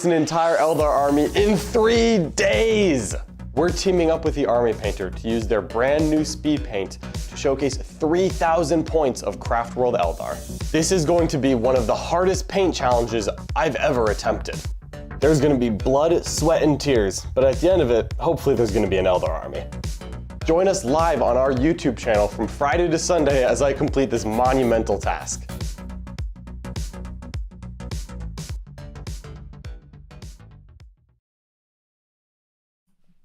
paints an entire Eldar army in 3 days. We're teaming up with the Army Painter to use their brand new speed paint to showcase 3,000 points of Craft World Eldar. This is going to be one of the hardest paint challenges I've ever attempted. There's going to be blood, sweat, and tears, but at the end of it, hopefully there's going to be an Eldar army. Join us live on our YouTube channel from Friday to Sunday as I complete this monumental task.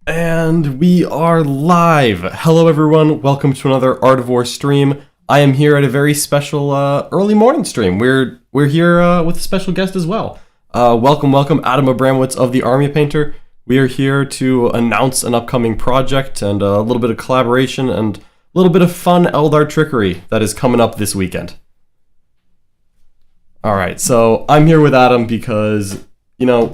And we are live! Hello everyone, welcome to another Art of War stream. I am here at a very special early morning stream. We're here with a special guest as well. Welcome, Adam Abramowitz of the Army Painter. We are here to announce an upcoming project and a little bit of collaboration and a little bit of fun Eldar trickery that is coming up this weekend. Alright, so I'm here with Adam because, you know,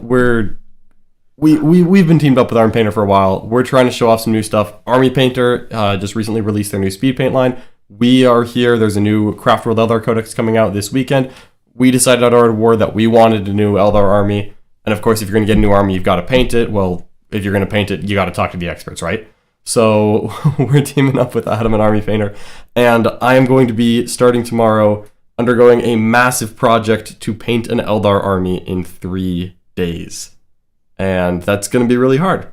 We've been teamed up with Army Painter for a while. We're trying to show off some new stuff. Army Painter just recently released their new speed paint line. We are here. There's a new Craft World Eldar Codex coming out this weekend. We decided at Art of War that we wanted a new Eldar army. And of course, if you're going to get a new army, you've got to paint it. Well, if you're going to paint it, you got to talk to the experts, right? So we're teaming up with Adam and Army Painter. And I am going to be starting tomorrow undergoing a massive project to paint an Eldar army in 3 days. And that's going to be really hard.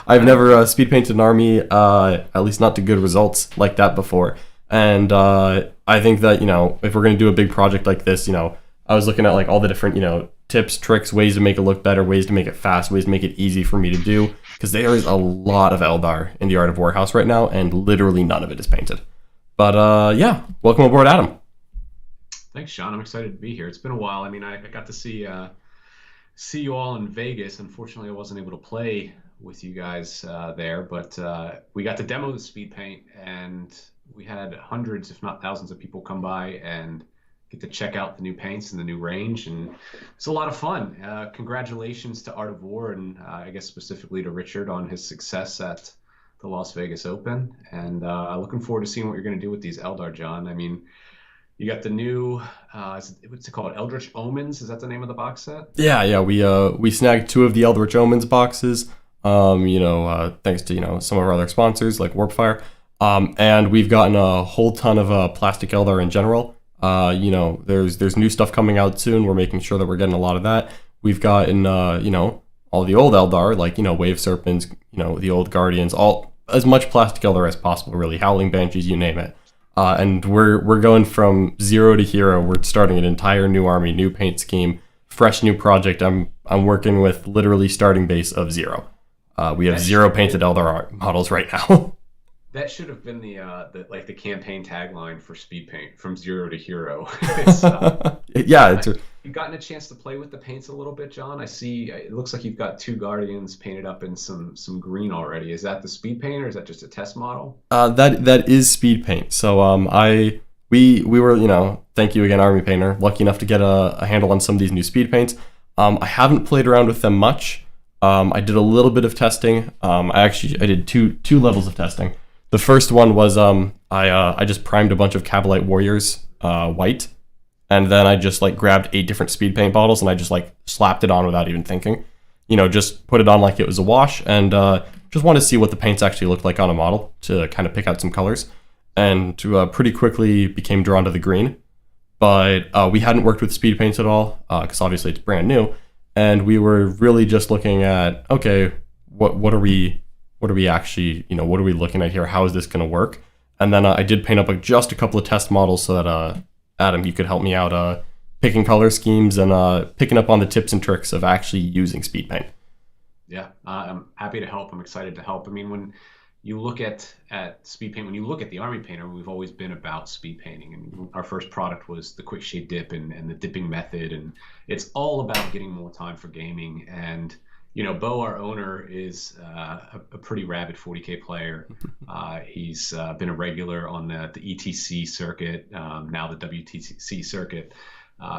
I've never speed painted an army, at least not to good results like that before. And I think that, you know, if we're going to do a big project like this, you know, I was looking at like all the different, you know, tips, tricks, ways to make it look better, ways to make it fast, ways to make it easy for me to do. Because there is a lot of Eldar in the Art of War house right now, and literally none of it is painted. But yeah, welcome aboard, Adam. Thanks, Sean. I'm excited to be here. It's been a while. I mean, I got to see you all in Vegas. Unfortunately, I wasn't able to play with you guys there, but we got to demo the speed paint, and we had hundreds, if not thousands, of people come by and get to check out the new paints and the new range, and it's a lot of fun. Congratulations to Art of War, and I guess specifically to Richard on his success at the Las Vegas Open, and looking forward to seeing what you're going to do with these Eldar, John. I mean, you got the new, what's it called? Eldritch Omens? Is that the name of the box set? Yeah. We snagged 2 of the Eldritch Omens boxes. Thanks to, you know, some of our other sponsors like Warpfire. And we've gotten a whole ton of plastic Eldar in general. There's new stuff coming out soon. We're making sure that we're getting a lot of that. We've gotten, all the old Eldar, like, you know, Wave Serpents, you know, the old Guardians, all as much plastic Eldar as possible, really. Howling Banshees, you name it. And we're going from 0 to hero. We're starting an entire new army, new paint scheme, fresh new project. I'm working with literally starting base of 0. We have 0 painted Eldar models right now. That should have been the campaign tagline for speed paint, from 0 to hero. You've gotten a chance to play with the paints a little bit, John. I see. It looks like you've got 2 Guardians painted up in some green already. Is that the speed paint, or is that just a test model? That is speed paint. So we were, you know, thank you again, Army Painter, lucky enough to get a handle on some of these new speed paints. I haven't played around with them much. I did a little bit of testing. I did two levels of testing. The first one was I just primed a bunch of Cabalite Warriors white, and then I just like grabbed 8 different speed paint bottles and I just like slapped it on without even thinking. You know, just put it on like it was a wash, and just wanted to see what the paints actually looked like on a model to kind of pick out some colors, and pretty quickly became drawn to the green. But we hadn't worked with speed paints at all because obviously it's brand new, and we were really just looking at, okay, what are we actually, you know, what are we looking at here? How is this going to work? And then I did paint up just a couple of test models so that Adam, you could help me out picking color schemes and picking up on the tips and tricks of actually using speed paint. Yeah, I'm happy to help. I'm excited to help. I mean, when you look at speed paint, when you look at the Army Painter, we've always been about speed painting. And our first product was the quick shade dip and the dipping method. And it's all about getting more time for gaming. And, you know, Bo, our owner, is a pretty rabid 40K player. He's been a regular on the ETC circuit, now the WTC circuit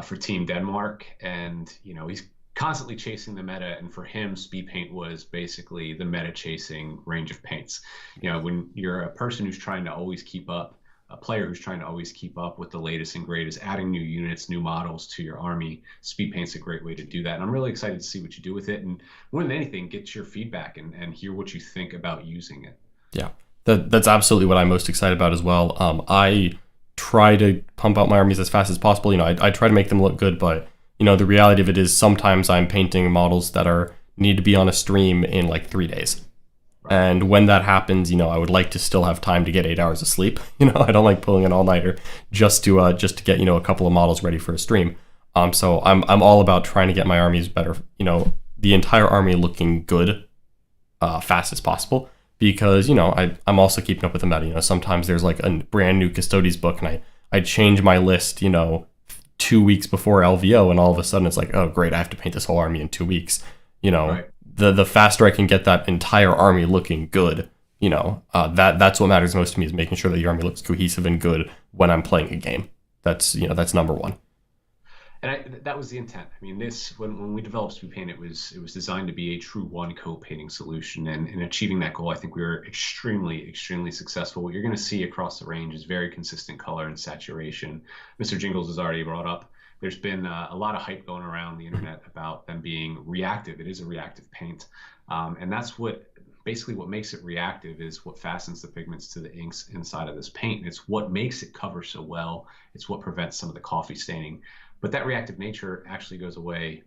for Team Denmark. And, you know, he's constantly chasing the meta, and for him, speed paint was basically the meta chasing range of paints. You know, when you're a person who's trying to always keep up a player who's trying to always keep up with the latest and greatest, adding new units, new models to your army, Speedpaint's a great way to do that. And I'm really excited to see what you do with it. And more than anything, get your feedback and hear what you think about using it. Yeah, that's absolutely what I'm most excited about as well. I try to pump out my armies as fast as possible. I try to make them look good, but the reality of it is sometimes I'm painting models that need to be on a stream in like 3 days. And when that happens, I would like to still have time to get 8 hours of sleep. I don't like pulling an all-nighter just to get a couple of models ready for a stream. So I'm all about trying to get my armies better. The entire army looking good, fast as possible. Because I'm also keeping up with the meta. Sometimes there's like a brand new Custodes book, and I change my list 2 weeks before LVO, and all of a sudden it's like, oh great, I have to paint this whole army in 2 weeks. Right. The faster I can get that entire army looking good, that's what matters most to me, is making sure that the army looks cohesive and good when I'm playing a game. That's number one. And that was the intent. I mean, when we developed Speedpaint, it was designed to be a true one-coat painting solution. And in achieving that goal, I think we were extremely, extremely successful. What you're going to see across the range is very consistent color and saturation. Mr. Jingles has already brought up, there's been a lot of hype going around the internet about them being reactive. It is a reactive paint. And that's basically what makes it reactive is what fastens the pigments to the inks inside of this paint. It's what makes it cover so well. It's what prevents some of the coffee staining. But that reactive nature actually goes away,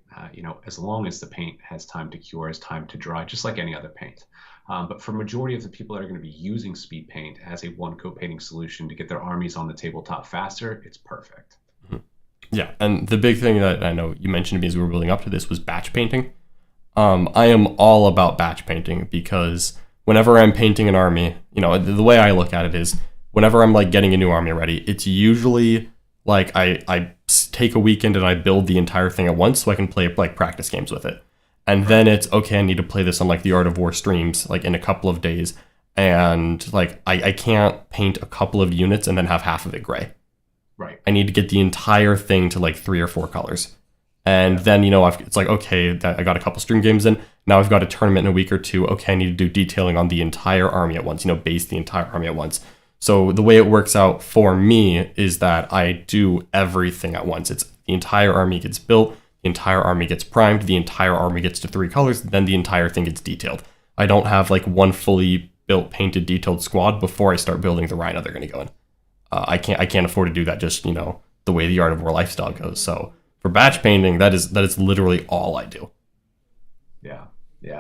as long as the paint has time to cure, has time to dry, just like any other paint. But for majority of the people that are going to be using Speedpaint as a one-coat painting solution to get their armies on the tabletop faster, it's perfect. Yeah, and the big thing that I know you mentioned to me as we were building up to this was batch painting. I am all about batch painting because whenever I'm painting an army, the way I look at it is whenever I'm like getting a new army ready, it's usually like I take a weekend and I build the entire thing at once so I can play like practice games with it. And then it's okay, I need to play this on like the Art of War streams like in a couple of days. And like I can't paint a couple of units and then have half of it gray. Right. I need to get the entire thing to like 3 or 4 colors. And then, it's like, okay, I got a couple stream games in. Now I've got a tournament in a week or two. Okay, I need to do detailing on the entire army at once, base the entire army at once. So the way it works out for me is that I do everything at once. It's the entire army gets built, the entire army gets primed, the entire army gets to 3 colors, then the entire thing gets detailed. I don't have like one fully built, painted, detailed squad before I start building the Rhino they're going to go in. I can't afford to do that just, the way the Art of War lifestyle goes. So for batch painting, that is literally all I do. Yeah.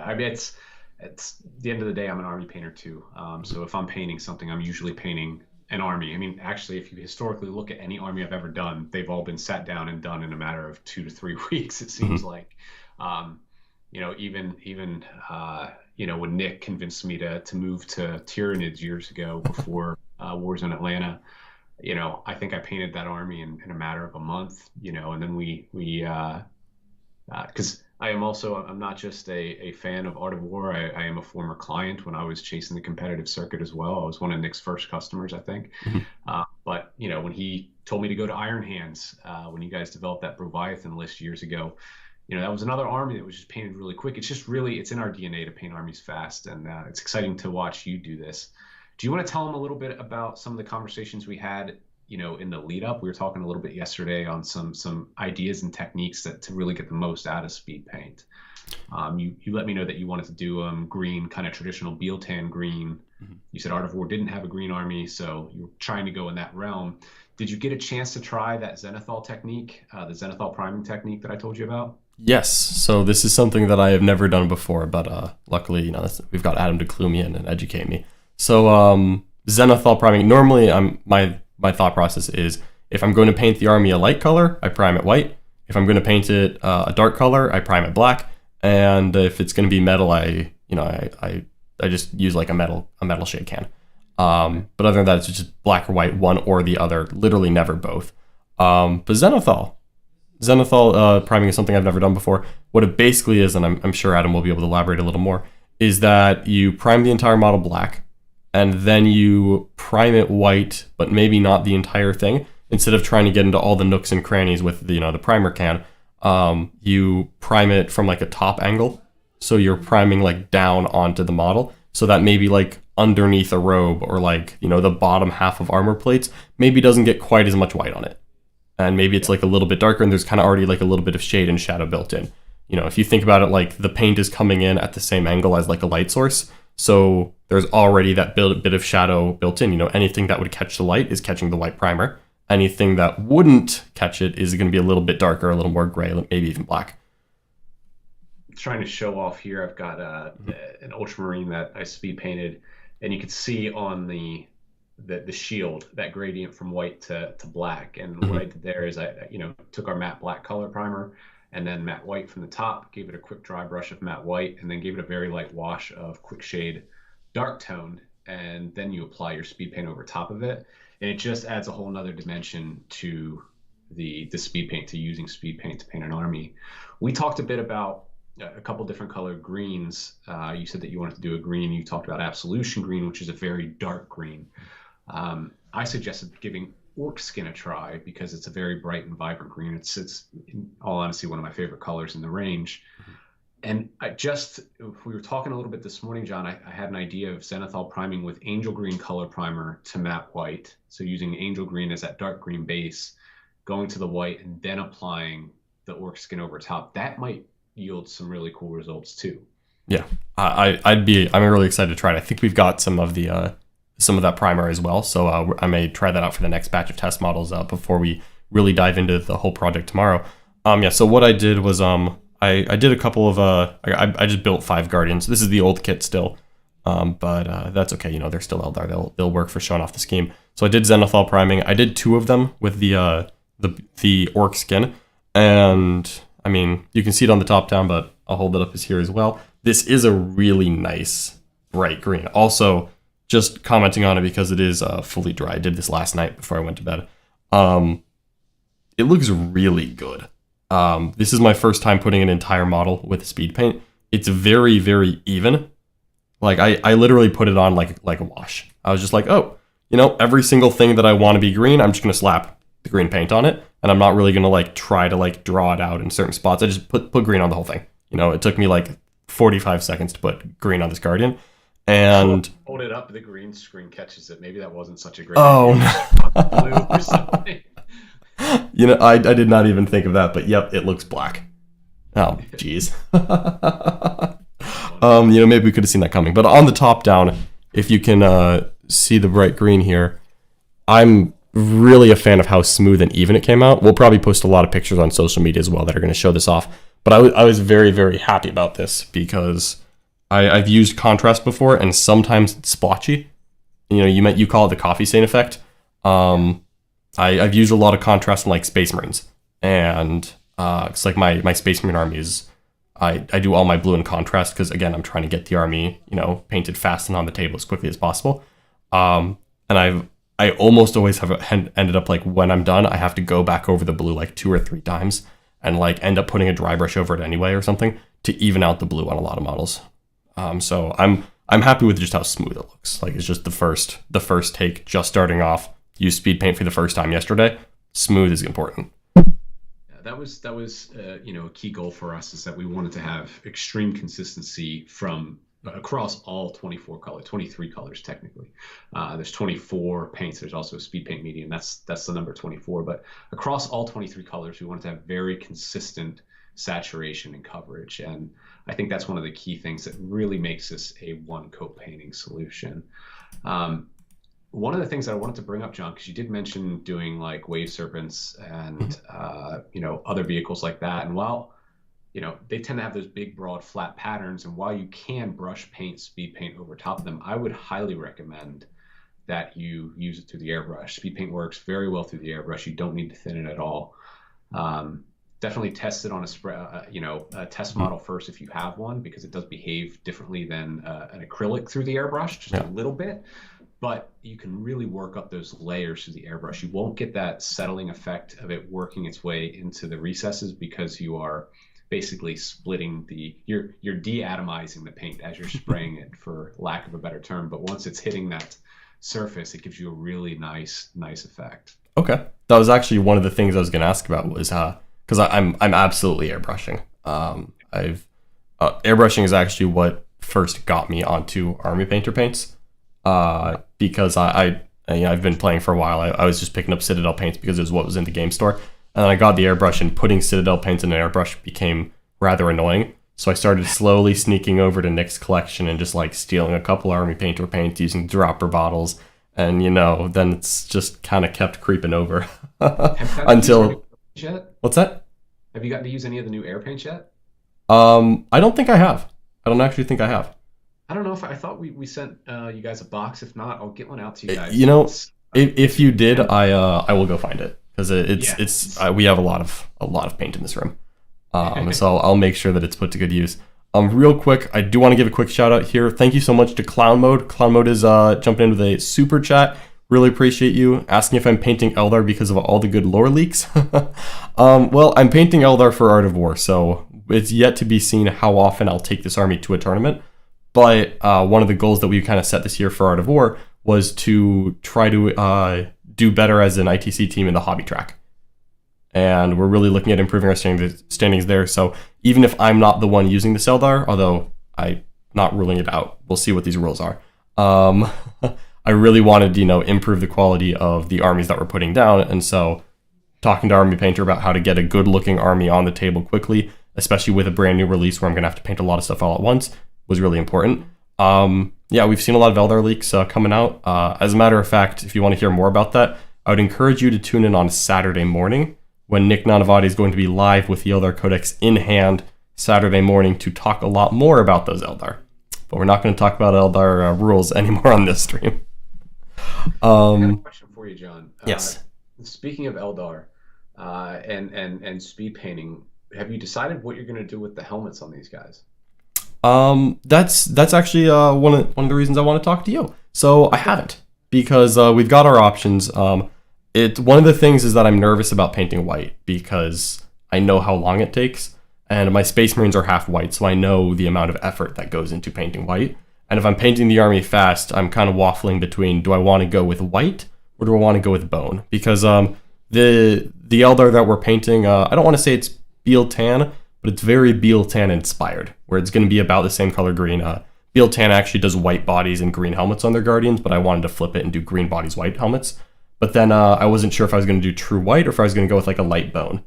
I mean, it's the end of the day, I'm an army painter too. So if I'm painting something, I'm usually painting an army. I mean, actually, if you historically look at any army I've ever done, they've all been sat down and done in a matter of 2 to 3 weeks, it seems like. Even when Nick convinced me to move to Tyranids years ago before Wars in Atlanta, I think I painted that army in a matter of a month, and then we because I'm not just a fan of Art of War. I am a former client when I was chasing the competitive circuit as well. I was one of Nick's first customers, I think. But when he told me to go to Iron Hands, when you guys developed that Leviathan list years ago, that was another army that was just painted really quick. It's in our DNA to paint armies fast, and it's exciting to watch you do this. Do you want to tell them a little bit about some of the conversations we had, in the lead up? We were talking a little bit yesterday on some ideas and techniques to really get the most out of Speedpaint. You let me know that you wanted to do green, kind of traditional Bealtan green. Mm-hmm. You said Art of War didn't have a green army, so you're trying to go in that realm. Did you get a chance to try that Zenithal technique, the Zenithal priming technique that I told you about? Yes. So this is something that I have never done before, but luckily, we've got Adam to clue me in and educate me. So Zenithal priming, normally my thought process is if I'm going to paint the army a light color, I prime it white. If I'm going to paint it a dark color, I prime it black. And if it's going to be metal, I just use like a metal shade can. But other than that, it's just black or white, one or the other, literally never both. But Zenithal priming is something I've never done before. What it basically is, and I'm sure Adam will be able to elaborate a little more, is that you prime the entire model black, and then you prime it white, but maybe not the entire thing. Instead of trying to get into all the nooks and crannies with the primer can, you prime it from like a top angle. So you're priming like down onto the model. so that maybe like underneath a robe or like, you know, the bottom half of armor plates maybe doesn't get quite as much white on it. And maybe it's like a little bit darker and there's kind of already like a little bit of shade and shadow built in. You know, if you think about it, like the paint is coming in at the same angle as like a light source. So there's already that bit of shadow built in. You know, anything that would catch the light is catching the white primer. Anything that wouldn't catch it is going to be a little bit darker, a little more gray, maybe even black. Trying to show off here, I've got an ultramarine that I speed painted, and you can see on the shield that gradient from white to black. And what I did there is I took our matte black color primer and then matte white from the top, gave it a quick dry brush of matte white, and then gave it a very light wash of quick shade dark toned, and then you apply your speed paint over top of it. And it just adds a whole nother dimension to the speed paint, to using speed paint to paint an army. We talked a bit about a couple different colored greens. You said that you wanted to do a green. You talked about Absolution Green, which is a very dark green. I suggested giving Orc Skin a try because it's a very bright and vibrant green. It's in all honesty one of my favorite colors in the range. And we were talking a little bit this morning, John, I had an idea of Zenithal priming with Angel Green color primer to matte white. So using Angel Green as that dark green base, going to the white and then applying the Orc Skin over top. That might yield some really cool results too. Yeah, I'm really excited to try it. I think we've got some of that primer as well, so I may try that out for the next batch of test models before we really dive into the whole project tomorrow. So what I did was I did a couple of I just built 5 Guardians. This is the old kit still, but that's okay. You know, they're still Eldar. They'll work for showing off the scheme. So I did Zenithal priming. I did 2 of them with the Orc Skin, and I mean, you can see it on the top down, but I'll hold it up as here as well. This is a really nice bright green. Also, just commenting on it because it is fully dry. I did this last night before I went to bed. It looks really good. This is my first time putting an entire model with speed paint. It's very, very even. Like I literally put it on like a wash. I was just like, oh, you know, every single thing that I want to be green, I'm just gonna slap the green paint on it, and I'm not really gonna like try to like draw it out in certain spots. I just put green on the whole thing. You know, it took me like 45 seconds to put green on this Guardian. And hold it up, the green screen catches it. Maybe that wasn't such a great idea. Blue or something. You know, I did not even think of that, but yep, it looks black. Oh, jeez. You know, maybe we could have seen that coming. But on the top down, if you can see the bright green here, I'm really a fan of how smooth and even it came out. We'll probably post a lot of pictures on social media as well that are going to show this off. But I was very, very happy about this because I've used contrast before, and sometimes it's splotchy. You know, you call it the coffee stain effect. I've used a lot of contrast in like Space Marines, and it's like my Space Marine army is. I do all my blue in contrast because again I'm trying to get the army, you know, painted fast and on the table as quickly as possible. And I almost always have ended up like when I'm done I have to go back over the blue like 2 or 3 times and like end up putting a dry brush over it anyway or something to even out the blue on a lot of models. So I'm happy with just how smooth it looks. Like it's just the first take, just starting off. Use speed paint for the first time yesterday. Smooth is important. That was you know, a key goal for us is that we wanted to have extreme consistency from across all 23 colors technically. There's 24 paints. There's also a speed paint medium. That's the number 24. But across all 23 colors, we wanted to have very consistent saturation and coverage. And I think that's one of the key things that really makes this a one coat painting solution. One of the things that I wanted to bring up, John, because you did mention doing like wave serpents and you know, other vehicles like that. And while you know they tend to have those big, broad, flat patterns, and while you can brush paint, speed paint over top of them, I would highly recommend that you use it through the airbrush. Speed paint works very well through the airbrush. You don't need to thin it at all. Definitely test it on a test model first if you have one, because it does behave differently than an acrylic through the airbrush, just a little bit. But you can really work up those layers through the airbrush. You won't get that settling effect of it working its way into the recesses because you are basically splitting you're de-atomizing the paint as you're spraying it, for lack of a better term. But once it's hitting that surface, it gives you a really nice effect. Okay, that was actually one of the things I was going to ask about was because I'm absolutely airbrushing. Airbrushing is actually what first got me onto Army Painter paints, because I've been playing for a while. I was just picking up Citadel paints because it was what was in the game store, and then I got the airbrush, and putting Citadel paints in an airbrush became rather annoying. So I started slowly sneaking over to Nick's collection and just like stealing a couple Army Painter paints using dropper bottles, and then it's just kind of kept creeping over until. What's that? Have you gotten to use any of the new air paints yet? I don't think I have. I don't actually think I have. I don't know if I thought we sent you guys a box. If not, I'll get one out to you guys. If you did, I will go find it, because we have a lot of paint in this room. So I'll make sure that it's put to good use. Real quick, I do want to give a quick shout out here. Thank you so much to Clown Mode. Clown Mode is jumping in with a super chat. Really appreciate you asking if I'm painting Eldar because of all the good lore leaks. Well, I'm painting Eldar for Art of War, so it's yet to be seen how often I'll take this army to a tournament. But one of the goals that we kind of set this year for Art of War was to try to do better as an ITC team in the hobby track. And we're really looking at improving our standings there. So even if I'm not the one using this Eldar, although I'm not ruling it out, we'll see what these rules are. I really wanted to, improve the quality of the armies that we're putting down. And so talking to Army Painter about how to get a good looking army on the table quickly, especially with a brand new release where I'm going to have to paint a lot of stuff all at once, was really important. We've seen a lot of Eldar leaks coming out. As a matter of fact, if you want to hear more about that, I would encourage you to tune in on Saturday morning when Nick Nanavati is going to be live with the Eldar Codex in hand Saturday morning to talk a lot more about those Eldar. But we're not going to talk about Eldar rules anymore on this stream. I have a question for you, John. Yes. Speaking of Eldar and speed painting, have you decided what you're going to do with the helmets on these guys? That's actually one of the reasons I want to talk to you. So I haven't, because we've got our options. One of the things is that I'm nervous about painting white because I know how long it takes, and my Space Marines are half white, so I know the amount of effort that goes into painting white. And if I'm painting the army fast, I'm kind of waffling between, do I want to go with white or do I want to go with bone? Because the Eldar that we're painting, I don't want to say it's Beal Tan, but it's very Beal Tan inspired, where it's going to be about the same color green. Beal Tan actually does white bodies and green helmets on their Guardians, but I wanted to flip it and do green bodies, white helmets. But then I wasn't sure if I was going to do true white or if I was going to go with like a light bone.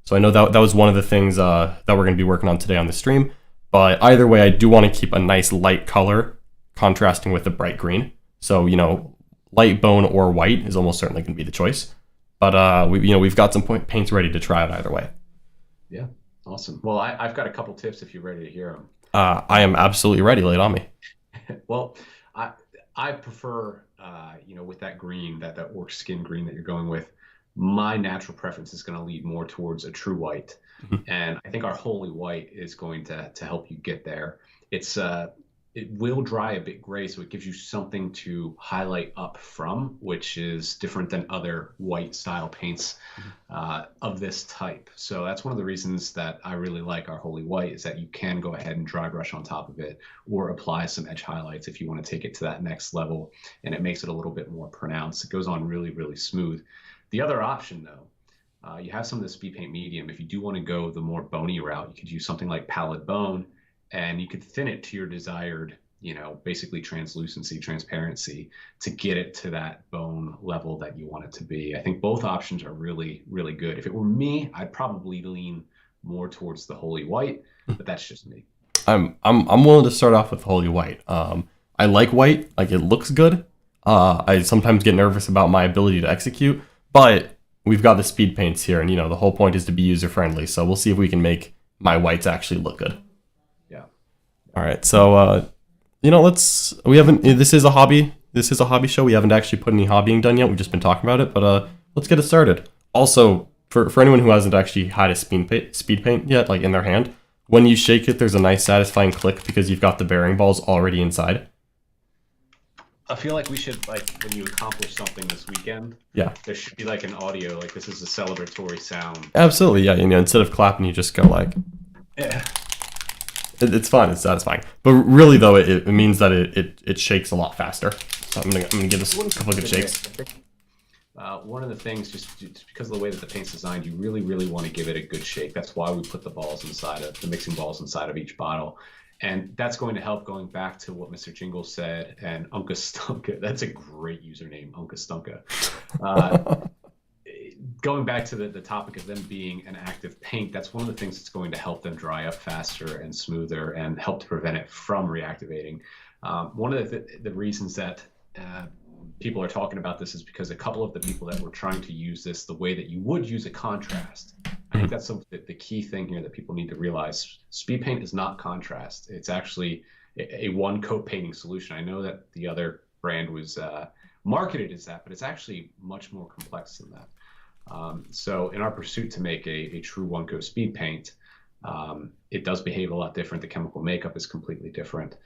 So I know that was one of the things that we're going to be working on today on the stream. But either way, I do want to keep a nice light color contrasting with the bright green. So, light bone or white is almost certainly going to be the choice. But we've got some paints ready to try out either way. Yeah, awesome. Well, I've got a couple tips if you're ready to hear them. I am absolutely ready. Lay it on me. Well, I prefer, with that green, that orc skin green that you're going with, my natural preference is going to lead more towards a true white. Mm-hmm. And I think our holy white is going to help you get there. It will dry a bit gray, so it gives you something to highlight up from, which is different than other white style paints of this type. So that's one of the reasons that I really like our holy white, is that you can go ahead and dry brush on top of it or apply some edge highlights if you want to take it to that next level, and it makes it a little bit more pronounced. It goes on really, really smooth. The other option, though, you have some of the speed paint medium. If you do want to go the more bony route, you could use something like pallid bone, and you could thin it to your desired, basically translucency, transparency, to get it to that bone level that you want it to be. I think both options are really, really good. If it were me, I'd probably lean more towards the holy white, but that's just me. I'm willing to start off with holy white. I like white, like it looks good. I sometimes get nervous about my ability to execute, but we've got the speed paints here, and the whole point is to be user friendly. So we'll see if we can make my whites actually look good. All right, so this is a hobby show. We haven't actually put any hobbying done yet. We've just been talking about it, but let's get it started. Also, for anyone who hasn't actually had a speed paint yet, like in their hand, when you shake it, there's a nice satisfying click because you've got the bearing balls already inside. I feel like we should, when you accomplish something this weekend, there should be like an audio, like this is a celebratory sound. Absolutely, yeah. Instead of clapping, you just go like, yeah. It's fun. It's satisfying. But really, though, it means that it shakes a lot faster. So I'm gonna give this a couple of good shakes. One of the things, just because of the way that the paint's designed, you really, really want to give it a good shake. That's why we put the mixing balls inside of each bottle. And that's going to help, going back to what Mr. Jingle said, and Unka Stunka. That's a great username, Unka Stunka. Going back to the topic of them being an active paint, that's one of the things that's going to help them dry up faster and smoother and help to prevent it from reactivating. One of the reasons that people are talking about this is because a couple of the people that were trying to use this the way that you would use a contrast. I think that's the key thing here that people need to realize. Speed paint is not contrast. It's actually a one coat painting solution. I know that the other brand was marketed as that, but it's actually much more complex than that. So in our pursuit to make a true one coat speed paint, it does behave a lot different. The chemical makeup is completely different.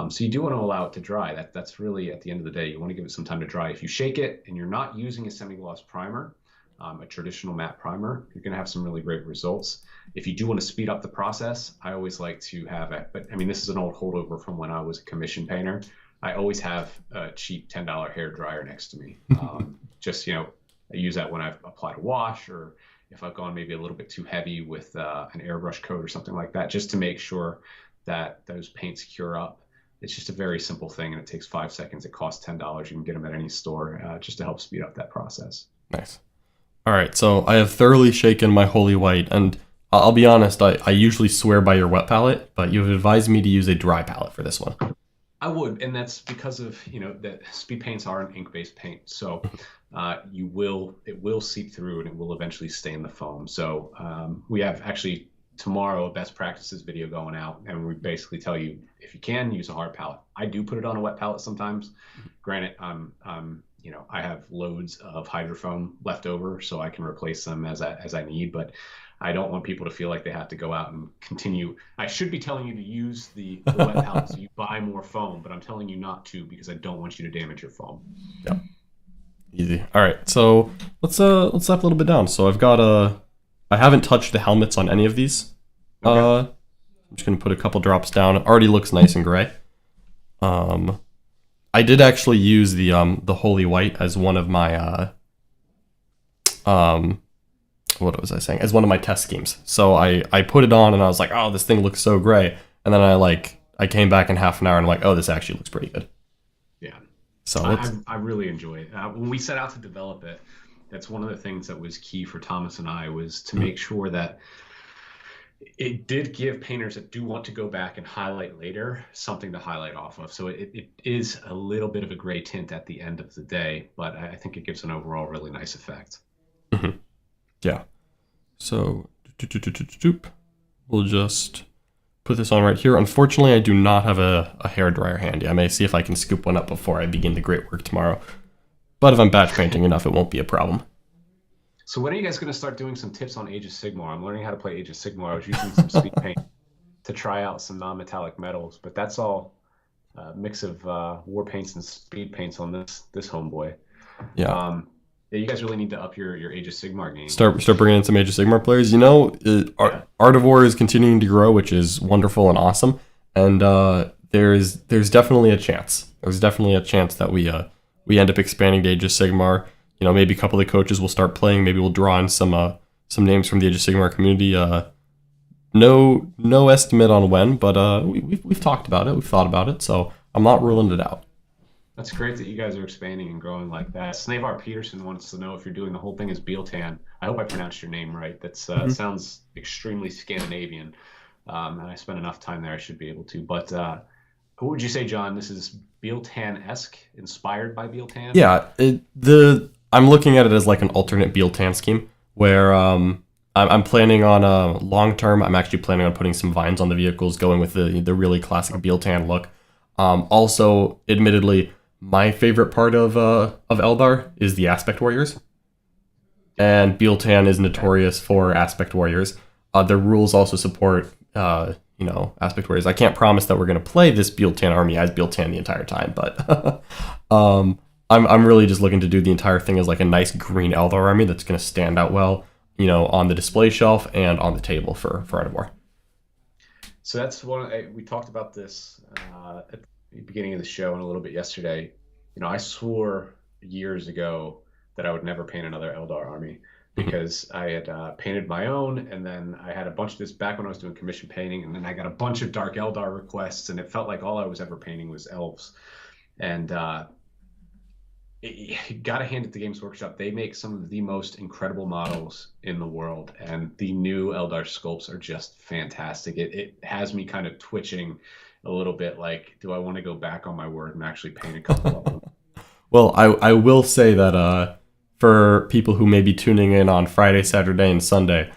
So you do want to allow it to dry. That's really, at the end of the day, you want to give it some time to dry. If you shake it and you're not using a semi-gloss primer, a traditional matte primer, you're going to have some really great results. If you do want to speed up the process, I always like to have it. But I mean, this is an old holdover from when I was a commission painter. I always have a cheap $10 hair dryer next to me. Just, I use that when I've applied a wash, or if I've gone maybe a little bit too heavy with an airbrush coat or something like that, just to make sure that those paints cure up. It's just a very simple thing, and it takes 5 seconds. It costs $10. You can get them at any store just to help speed up that process. Nice. All right, so I have thoroughly shaken my holy white, and I'll be honest, I usually swear by your wet palette, but you've advised me to use a dry palette for this one. I would, and that's because of, that speed paints are an ink-based paint, so it will seep through and it will eventually stain the foam. So we have actually tomorrow a best practices video going out, and we basically tell you, if you can, use a hard palette. I do put it on a wet palette sometimes. Granted, I have loads of hydrofoam left over, so I can replace them as I need, but I don't want people to feel like they have to go out and continue. I should be telling you to use the wet palette so you buy more foam, but I'm telling you not to, because I don't want you to damage your foam. Yeah. Easy. All right, so let's step a little bit down. So I've got I haven't touched the helmets on any of these. Okay. I'm just gonna put a couple drops down. It already looks nice and gray. I did actually use the holy white as one of my what was I saying? As one of my test schemes. So I put it on and I was like, oh, this thing looks so gray. And then I came back in half an hour and I'm like, oh, this actually looks pretty good. Yeah. So I really enjoy it. When we set out to develop it, that's one of the things that was key for Thomas and I, was to make sure that it did give painters that do want to go back and highlight later something to highlight off of. So it is a little bit of a gray tint at the end of the day, but I think it gives an overall really nice effect. Mm-hmm. Yeah. So we'll just put this on right here. Unfortunately, I do not have a hairdryer handy. I may see if I can scoop one up before I begin the great work tomorrow. But if I'm batch painting enough, it won't be a problem. So when are you guys going to start doing some tips on Age of Sigmar? I'm learning how to play Age of Sigmar. I was using some speed paint to try out some non-metallic metals, but that's all a mix of war paints and speed paints on this homeboy. Yeah. You guys really need to up your Age of Sigmar game. Start bringing in some Age of Sigmar players. Art of War is continuing to grow, which is wonderful and awesome. And there's definitely a chance. There's definitely a chance that we end up expanding to Age of Sigmar. Maybe a couple of the coaches will start playing. Maybe we'll draw in some names from the Age of Sigmar community. No estimate on when, but we've talked about it. We've thought about it, so I'm not ruling it out. That's great that you guys are expanding and growing like that. Snavar Peterson wants to know if you're doing the whole thing as Bieltan. I hope I pronounced your name right. That sounds extremely Scandinavian, and I spent enough time there, I should be able to. But what would you say, John? This is Bieltan-esque, inspired by Bieltan? Yeah, I'm looking at it as like an alternate Bieltan scheme, where I'm planning on long term. I'm actually planning on putting some vines on the vehicles, going with the really classic Bieltan look. Also, admittedly, my favorite part of Eldar is the Aspect Warriors, and Bieltan is notorious for Aspect Warriors. Their rules also support Aspect Warriors. I can't promise that we're going to play this Bieltan army as Bieltan the entire time, but I'm really just looking to do the entire thing as like a nice green Eldar army that's going to stand out well, on the display shelf and on the table for Art of War. So that's we talked about this at the beginning of the show and a little bit yesterday. I swore years ago that I would never paint another Eldar army because I had painted my own, and then I had a bunch of this back when I was doing commission painting, and then I got a bunch of Dark Eldar requests, and it felt like all I was ever painting was elves. And gotta hand it to Games Workshop. They make some of the most incredible models in the world, and the new Eldar sculpts are just fantastic. It has me kind of twitching a little bit, like, do I want to go back on my word and actually paint a couple of them? Well, I will say that for people who may be tuning in on Friday, Saturday, and Sunday,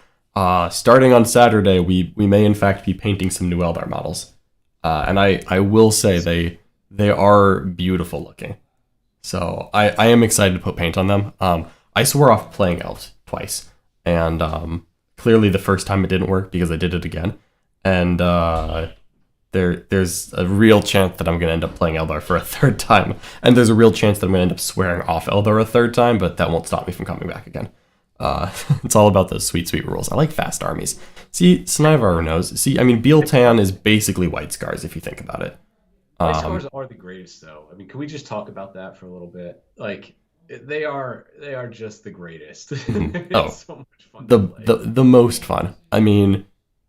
starting on Saturday, we may in fact be painting some new Eldar models, and I will say they are beautiful looking. So I am excited to put paint on them. I swore off playing elves twice, and clearly the first time it didn't work because I did it again, and there's a real chance that I'm going to end up playing Eldar for a third time, and there's a real chance that I'm going to end up swearing off Eldar a third time, but that won't stop me from coming back again. It's all about those sweet, sweet rules. I like fast armies. See, Snivar knows. See, I mean, Bealtan is basically White Scars if you think about it. White Scars are the greatest, though. I mean, can we just talk about that for a little bit? Like, they are just the greatest. It's so much fun to play. The most fun. I mean,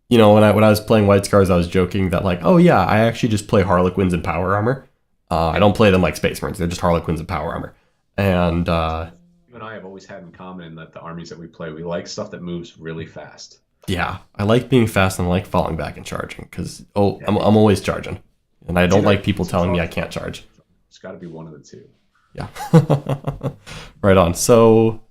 you know, when I was playing White Scars, I was joking that, like, oh yeah, I actually just play Harlequins in power armor. I don't play them like Space Marines. They're just Harlequins in power armor. And you and I have always had in common that the armies that we play, we like stuff that moves really fast. Yeah, I like being fast and I like falling back and charging because I'm always charging. And I don't like people telling me I can't charge. It's got to be one of the two. Yeah. Right on. So,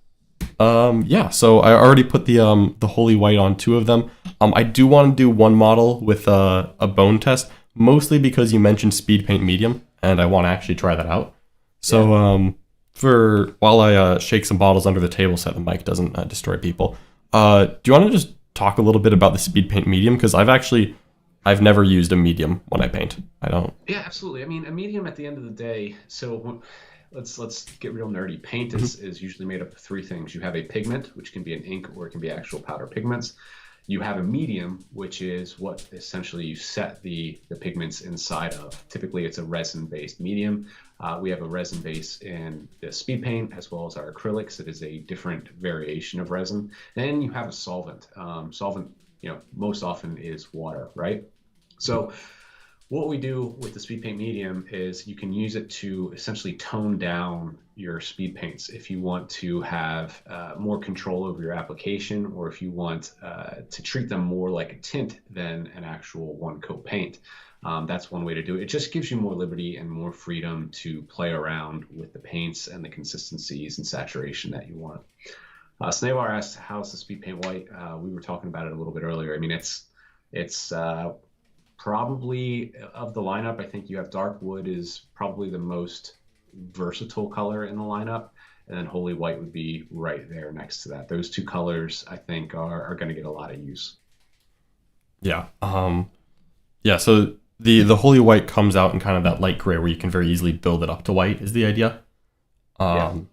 so I already put the Holy White on 2 of them. I do want to do one model with a bone test, mostly because you mentioned speed paint medium, and I want to actually try that out. So, while I shake some bottles under the table so that the mic doesn't destroy people, do you want to just talk a little bit about the speed paint medium? Because I've never used a medium when I paint. I don't. Yeah, absolutely. I mean, a medium at the end of the day. So let's get real nerdy. Paint is usually made up of 3 things. You have a pigment, which can be an ink or it can be actual powder pigments. You have a medium, which is what essentially you set the pigments inside of. Typically, it's a resin-based medium. We have a resin base in the speed paint as well as our acrylics. It is a different variation of resin. Then you have a solvent. Solvent, most often is water, right? So what we do with the speed paint medium is you can use it to essentially tone down your speed paints if you want to have more control over your application, or if you want to treat them more like a tint than an actual one coat paint. That's one way to do it. It just gives you more liberty and more freedom to play around with the paints and the consistencies and saturation that you want. Snevar asked, how's the speed paint white? We were talking about it a little bit earlier. I mean, it's probably, of the lineup, I think you have Dark Wood is probably the most versatile color in the lineup, and then Holy White would be right there next to that. Those 2 colors, I think, are going to get a lot of use. Yeah. So the Holy White comes out in kind of that light gray where you can very easily build it up to white is the idea. And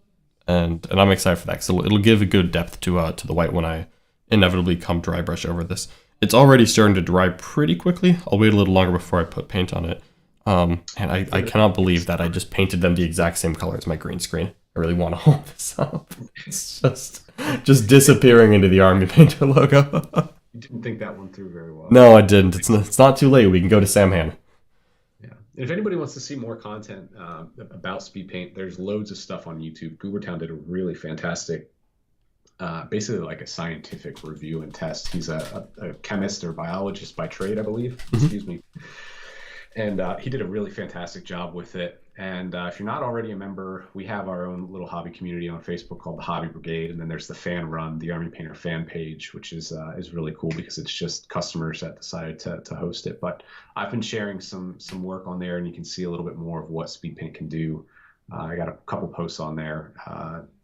I'm excited for that, so it'll give a good depth to the white when I inevitably come dry brush over this. It's already starting to dry pretty quickly. I'll wait a little longer before I put paint on it. And I cannot believe that I just painted them the exact same color as my green screen. I really want to hold this up. It's just disappearing into the Army Painter logo. You didn't think that one through very well. No, I didn't. It's not too late. We can go to Samhan. Yeah. If anybody wants to see more content about speed paint, there's loads of stuff on YouTube. Goobertown did a really fantastic, basically like a scientific review and test. He's a chemist or biologist by trade, I believe. Excuse me. And he did a really fantastic job with it. And if you're not already a member, we have our own little hobby community on Facebook called the Hobby Brigade. And then there's the fan run, the Army Painter fan page, which is really cool because it's just customers that decided to host it. But I've been sharing some work on there, and you can see a little bit more of what speed paint can do. I got a couple posts on there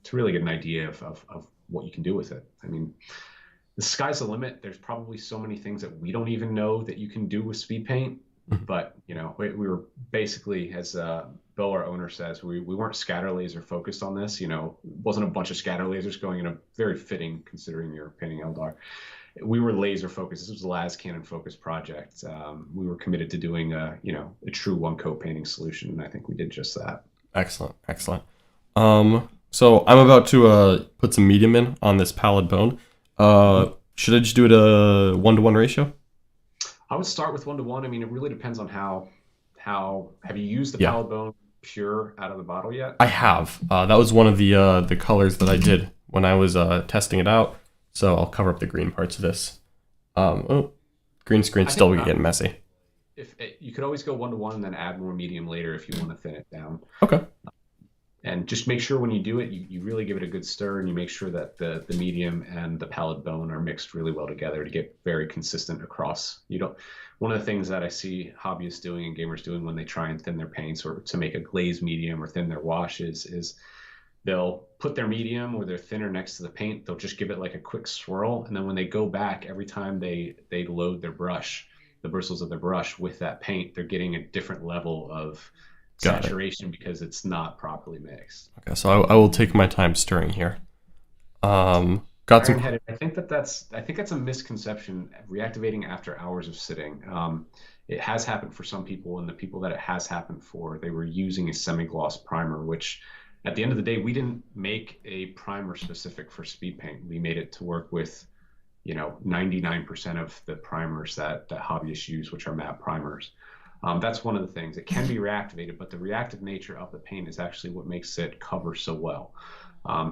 to really get an idea of what you can do with it. I mean, the sky's the limit. There's probably so many things that we don't even know that you can do with speed paint. But, we were basically, as Bill, our owner, says, we weren't scatter laser focused on this. It wasn't a bunch of scatter lasers going in, a very fitting considering you're painting Eldar. We were laser focused. This was a las cannon focused project. We were committed to doing a true one coat painting solution, and I think we did just that. Excellent. So I'm about to put some medium in on this pallid bone. Should I just do it a 1-to-1 ratio? I would start with 1-to-1. I mean, it really depends on how have you used the Yeah, pallid bone pure out of the bottle yet? I have. That was one of the colors that I did when I was testing it out. So I'll cover up the green parts of this. Green screen's still getting messy. If you could always go 1-to-1 and then add more medium later if you want to thin it down. Okay. And just make sure when you do it, you really give it a good stir, and you make sure that the medium and the pallid bone are mixed really well together to get very consistent across. One of the things that I see hobbyists doing and gamers doing when they try and thin their paints or to make a glazed medium or thin their washes is they'll put their medium or their thinner next to the paint. They'll just give it like a quick swirl, and then when they go back, every time they load their brush, the bristles of their brush with that paint, they're getting a different level of saturation because it's not properly mixed. Okay, so I will take my time stirring here. Got some. I think that's a misconception. Reactivating after hours of sitting. It has happened for some people, and the people that it has happened for, they were using a semi-gloss primer, which at the end of the day, we didn't make a primer specific for speed paint. We made it to work with 99% of the primers that hobbyists use, which are matte primers. That's one of the things. It can be reactivated, but the reactive nature of the paint is actually what makes it cover so well.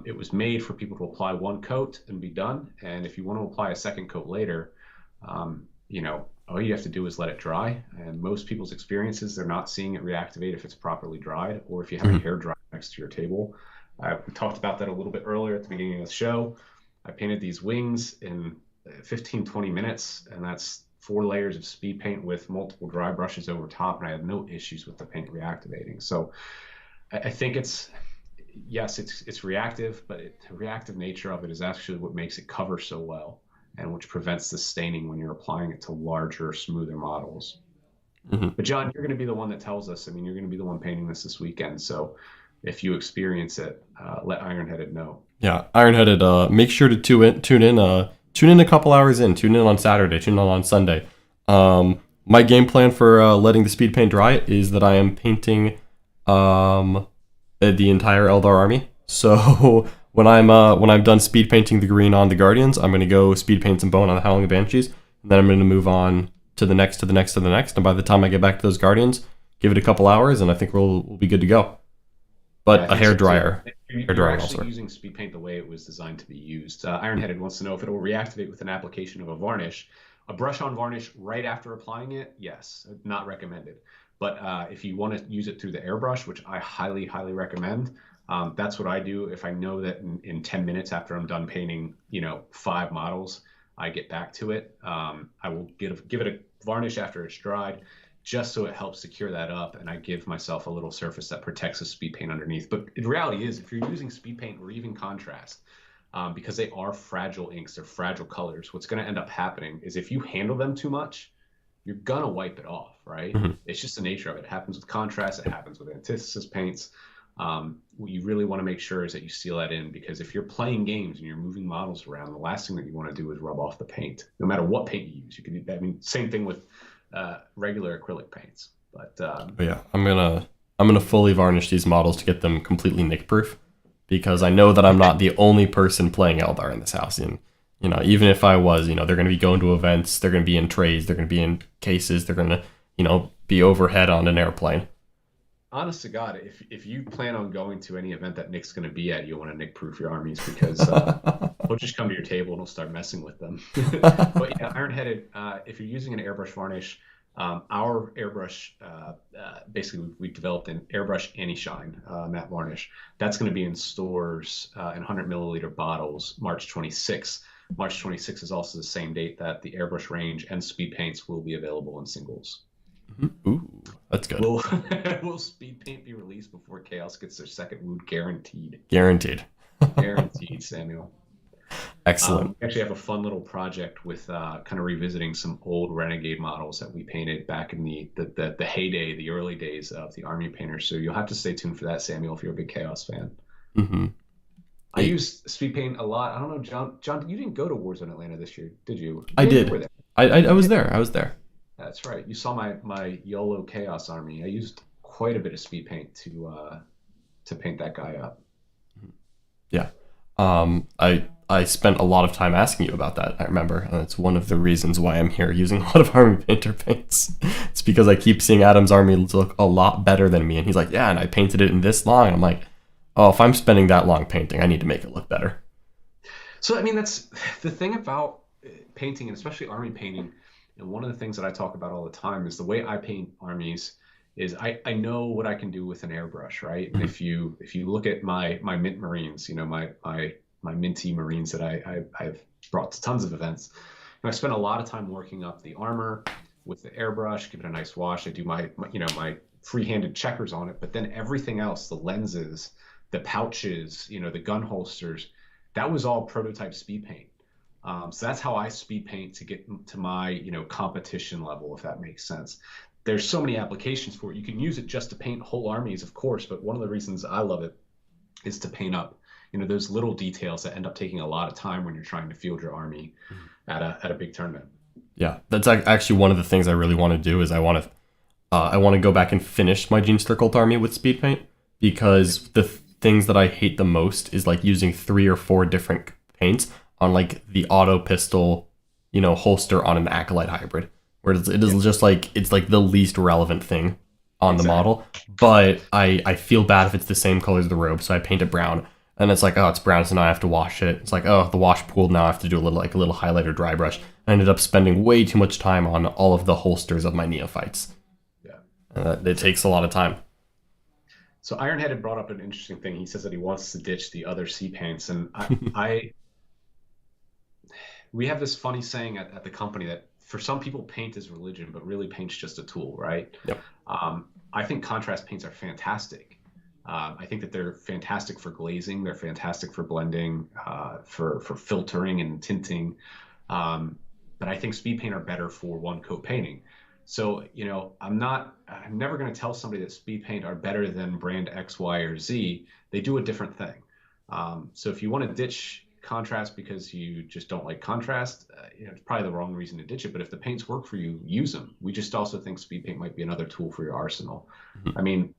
It was made for people to apply one coat and be done. And if you want to apply a second coat later, all you have to do is let it dry. And most people's experiences, they're not seeing it reactivate if it's properly dried or if you have a hair dryer next to your table. We talked about that a little bit earlier at the beginning of the show. I painted these wings in 15-20 minutes, and that's 4 layers of speed paint with multiple dry brushes over top, and I had no issues with the paint reactivating. So I think it's reactive, but the reactive nature of it is actually what makes it cover so well, and which prevents the staining when you're applying it to larger, smoother models. Mm-hmm. But John, you're going to be the one that tells us. I mean, you're going to be the one painting this weekend. So if you experience it, let Ironheaded know. Yeah, Ironheaded, make sure to tune in a couple hours in. Tune in on Saturday. Tune in on Sunday. My game plan for letting the speed paint dry is that I am painting the entire Eldar army. So when I'm done speed painting the green on the Guardians, I'm going to go speed paint some bone on the Howling Banshees, and then I'm going to move on to the next, to the next, to the next. And by the time I get back to those Guardians, give it a couple hours, and I think we'll be good to go. But a hair dryer. You're actually using speed paint the way it was designed to be used. Ironheaded wants to know if it will reactivate with an application of a varnish. A brush-on varnish right after applying it, yes, not recommended. But if you want to use it through the airbrush, which I highly, highly recommend, that's what I do. If I know that in 10 minutes after I'm done painting, 5 models, I get back to it. I will give it a varnish after it's dried, just so it helps secure that up, and I give myself a little surface that protects the speed paint underneath. But the reality is, if you're using speed paint or even contrast, because they are fragile inks, they're fragile colors, what's going to end up happening is if you handle them too much, you're going to wipe it off, right? Mm-hmm. It's just the nature of it. It happens with contrast, it happens with antithesis paints. What you really want to make sure is that you seal that in, because if you're playing games and you're moving models around, the last thing that you want to do is rub off the paint, no matter what paint you use. You can, same thing with regular acrylic paints. But yeah, I'm gonna fully varnish these models to get them completely nick proof, because I know that I'm not the only person playing Eldar in this house. And even if I was, they're gonna be going to events, they're gonna be in trays, they're gonna be in cases, they're gonna be overhead on an airplane. Honest to God, if you plan on going to any event that Nick's going to be at, you'll want to Nick proof your armies, because he'll just come to your table and he'll start messing with them. But yeah, Ironheaded, if you're using an airbrush varnish, our airbrush, basically we developed an airbrush anti-shine matte varnish. That's going to be in stores in 100 milliliter bottles March 26th. March 26th is also the same date that the airbrush range and speed paints will be available in singles. Ooh, that's good. Will speed paint be released before Chaos gets their second wound? Guaranteed. Guaranteed, Samuel. Excellent. We actually have a fun little project with kind of revisiting some old Renegade models that we painted back in the heyday, the early days of the Army Painters. So you'll have to stay tuned for that, Samuel, if you're a big Chaos fan. Mm-hmm. I use speed paint a lot. I don't know, John, you didn't go to Warzone Atlanta this year, did you? I did. I was there. That's right. You saw my YOLO Chaos army. I used quite a bit of speed paint to paint that guy up. Yeah. I spent a lot of time asking you about that, I remember. And it's one of the reasons why I'm here using a lot of Army Painter paints. It's because I keep seeing Adam's army look a lot better than me. And he's like, yeah, and I painted it in this long. And I'm like, oh, if I'm spending that long painting, I need to make it look better. So, I mean, that's the thing about painting, and especially army painting. And one of the things that I talk about all the time is the way I paint armies is I know what I can do with an airbrush, right? And if you look at my mint marines, my minty marines that I've brought to tons of events, I spend a lot of time working up the armor with the airbrush, give it a nice wash. I do my free-handed checkers on it, but then everything else, the lenses, the pouches, the gun holsters, that was all prototype speed paint. So that's how I speed paint to get to my, competition level, if that makes sense. There's so many applications for it. You can use it just to paint whole armies, of course, but one of the reasons I love it is to paint up, those little details that end up taking a lot of time when you're trying to field your army at a big tournament. Yeah, that's actually one of the things I really want to do is I want to go back and finish my Gene Strickelt army with speed paint, because the things that I hate the most is like using 3 or 4 different paints on like the auto pistol, holster on an Acolyte hybrid, where it is just like, it's like the least relevant thing on the model. But I feel bad if it's the same color as the robe, so I paint it brown. And it's like, oh, it's brown, so now I have to wash it. It's like, oh, the wash pooled, now I have to do a little highlighter dry brush. I ended up spending way too much time on all of the holsters of my neophytes. Yeah. It takes a lot of time. So Ironhead had brought up an interesting thing. He says that he wants to ditch the other sea paints. And we have this funny saying at the company that for some people, paint is religion, but really paint's just a tool, right? Yep. I think contrast paints are fantastic. I think that they're fantastic for glazing. They're fantastic for blending, for filtering and tinting. But I think speed paint are better for one coat painting. So, I'm never going to tell somebody that speed paint are better than brand X, Y, or Z. They do a different thing. So if you want to ditch contrast because you just don't like contrast, it's probably the wrong reason to ditch it. But if the paints work for you, use them. We just also think speed paint might be another tool for your arsenal. I mean,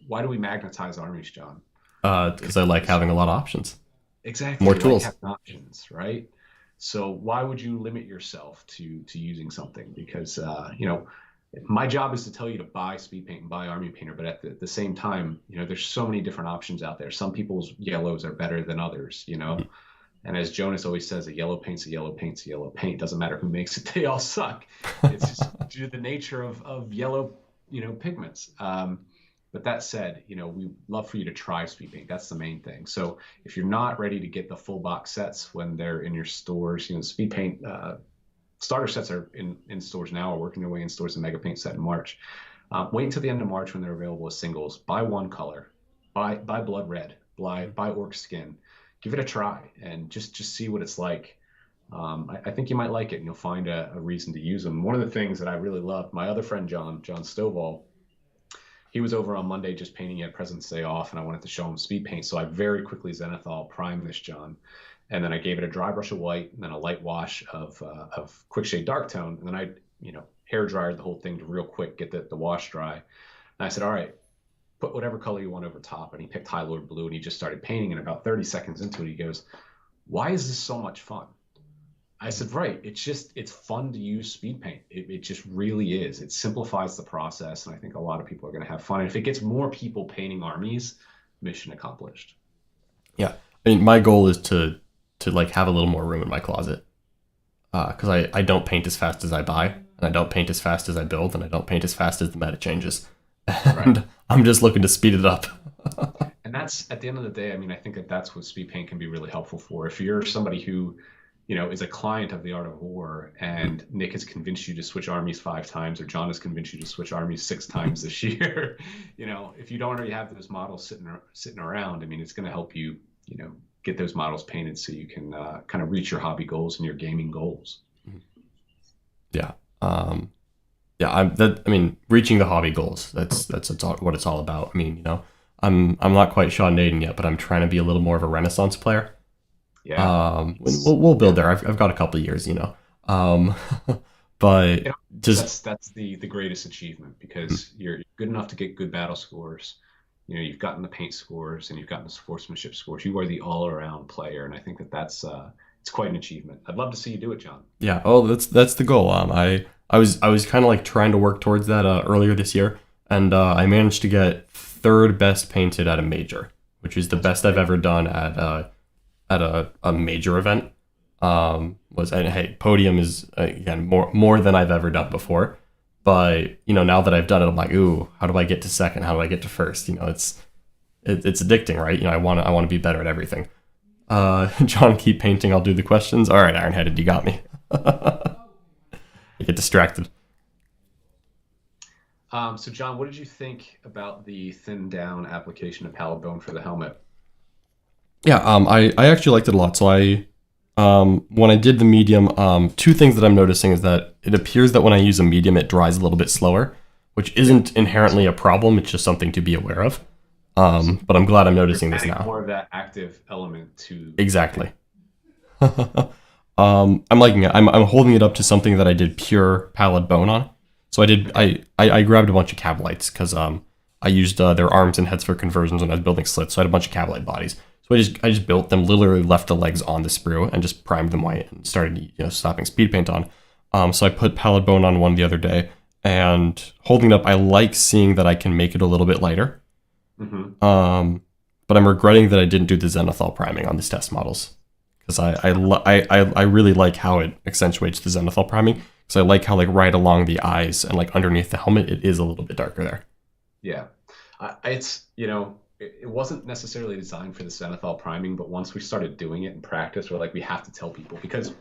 why do we magnetize armies, John? Because I like having a lot of options. Exactly. More tools. Like having options, right? So why would you limit yourself to using something? Because my job is to tell you to buy speed paint and buy army painter, but at the same time, there's so many different options out there. Some people's yellows are better than others, And as Jonas always says, a yellow paint's a yellow paint's a yellow paint. Doesn't matter who makes it, they all suck. It's just due to the nature of yellow pigments. But that said, we love for you to try speed paint. That's the main thing. So if you're not ready to get the full box sets when they're in your stores, speed paint starter sets are in stores now, or working their way in stores. The mega paint set in March. Wait until the end of March when they're available as singles. Buy one color, buy blood red, buy orc skin. Give it a try and just see what it's like. I think you might like it, and you'll find a reason to use them. One of the things that I really loved, my other friend John Stovall, he was over on Monday just painting. He had President's Day off, and I wanted to show him speed paint. So I very quickly Zenithal primed this John, and then I gave it a dry brush of white, and then a light wash of quick shade dark tone, and then I hair dried the whole thing to real quick get the wash dry. And I said, all right, put whatever color you want over top. And he picked High Lord Blue, and he just started painting. And about 30 seconds into it, he goes, why is this so much fun? I said, right. It's fun to use speed paint. It just really is. It simplifies the process. And I think a lot of people are going to have fun. And if it gets more people painting armies, mission accomplished. Yeah. I mean, my goal is to like have a little more room in my closet. Because I don't paint as fast as I buy, and I don't paint as fast as I build, and I don't paint as fast as the meta changes. And right. I'm just looking to speed it up. And that's, at the end of the day, I mean, I think that's what speed paint can be really helpful for. If you're somebody who is a client of the Art of War, and Nick has convinced you to switch armies 5 times, or John has convinced you to switch armies 6 times this year, if you don't already have those models sitting around, I mean, it's going to help you, get those models painted so you can kind of reach your hobby goals and your gaming goals. Yeah. I mean, reaching the hobby goals, that's what it's all about. I mean, I'm not quite Sean Naden yet, but I'm trying to be a little more of a Renaissance player. Yeah. We'll build there. I've got a couple of years, but just that's the greatest achievement, because you're good enough to get good battle scores. you've gotten the paint scores and you've gotten the sportsmanship scores. You are the all-around player, and I think that that's it's quite an achievement. I'd love to see you do it, John. Yeah. Oh, that's the goal. I was kind of like trying to work towards that earlier this year, and I managed to get third best painted at a major, which is the best I've ever done at a major event. Hey, podium is again more than I've ever done before, but now that I've done it, I'm like, ooh, how do I get to second? How do I get to first? It's addicting, right? I want to be better at everything. John, keep painting. I'll do the questions. All right, Ironheaded, you got me. You get distracted. So John, what did you think about the thinned down application of pallid bone for the helmet? Yeah, I actually liked it a lot. So when I did the medium, two things that I'm noticing is that it appears that when I use a medium, it dries a little bit slower, which isn't inherently a problem. It's just something to be aware of. But I'm glad I'm noticing this now. More of that active element to exactly. I'm liking it. I'm holding it up to something that I did pure pallid bone on. So I grabbed a bunch of Cavalites because I used their arms and heads for conversions when I was building slits. So I had a bunch of Cavalite bodies. So I just built them, literally left the legs on the sprue and just primed them white and started slapping speed paint on. So I put pallid bone on one the other day, and holding it up, I like seeing that I can make it a little bit lighter. Mm-hmm. But I'm regretting that I didn't do the Zenithal priming on these test models, because I really like how it accentuates the Zenithal priming. So I like how right along the eyes and underneath the helmet, it is a little bit darker there. Yeah, it wasn't necessarily designed for the Zenithal priming, but once we started doing it in practice, we're like, we have to tell people, because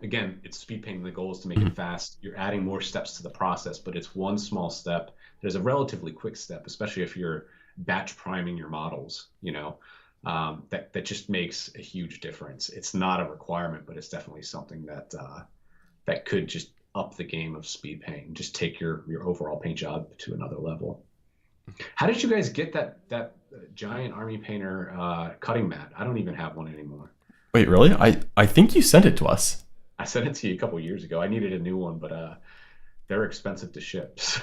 again, it's speed painting. The goal is to make it fast. You're adding more steps to the process, but it's one small step. There's a relatively quick step, especially if you're batch priming your models, that just makes a huge difference. It's not a requirement, but it's definitely something that could just up the game of speed paint and just take your overall paint job to another level. How did you guys get that giant army painter cutting mat? I don't even have one anymore. Wait, really? I think you sent it to us. I sent it to you a couple years ago. I needed a new one, but they're expensive to ship. So.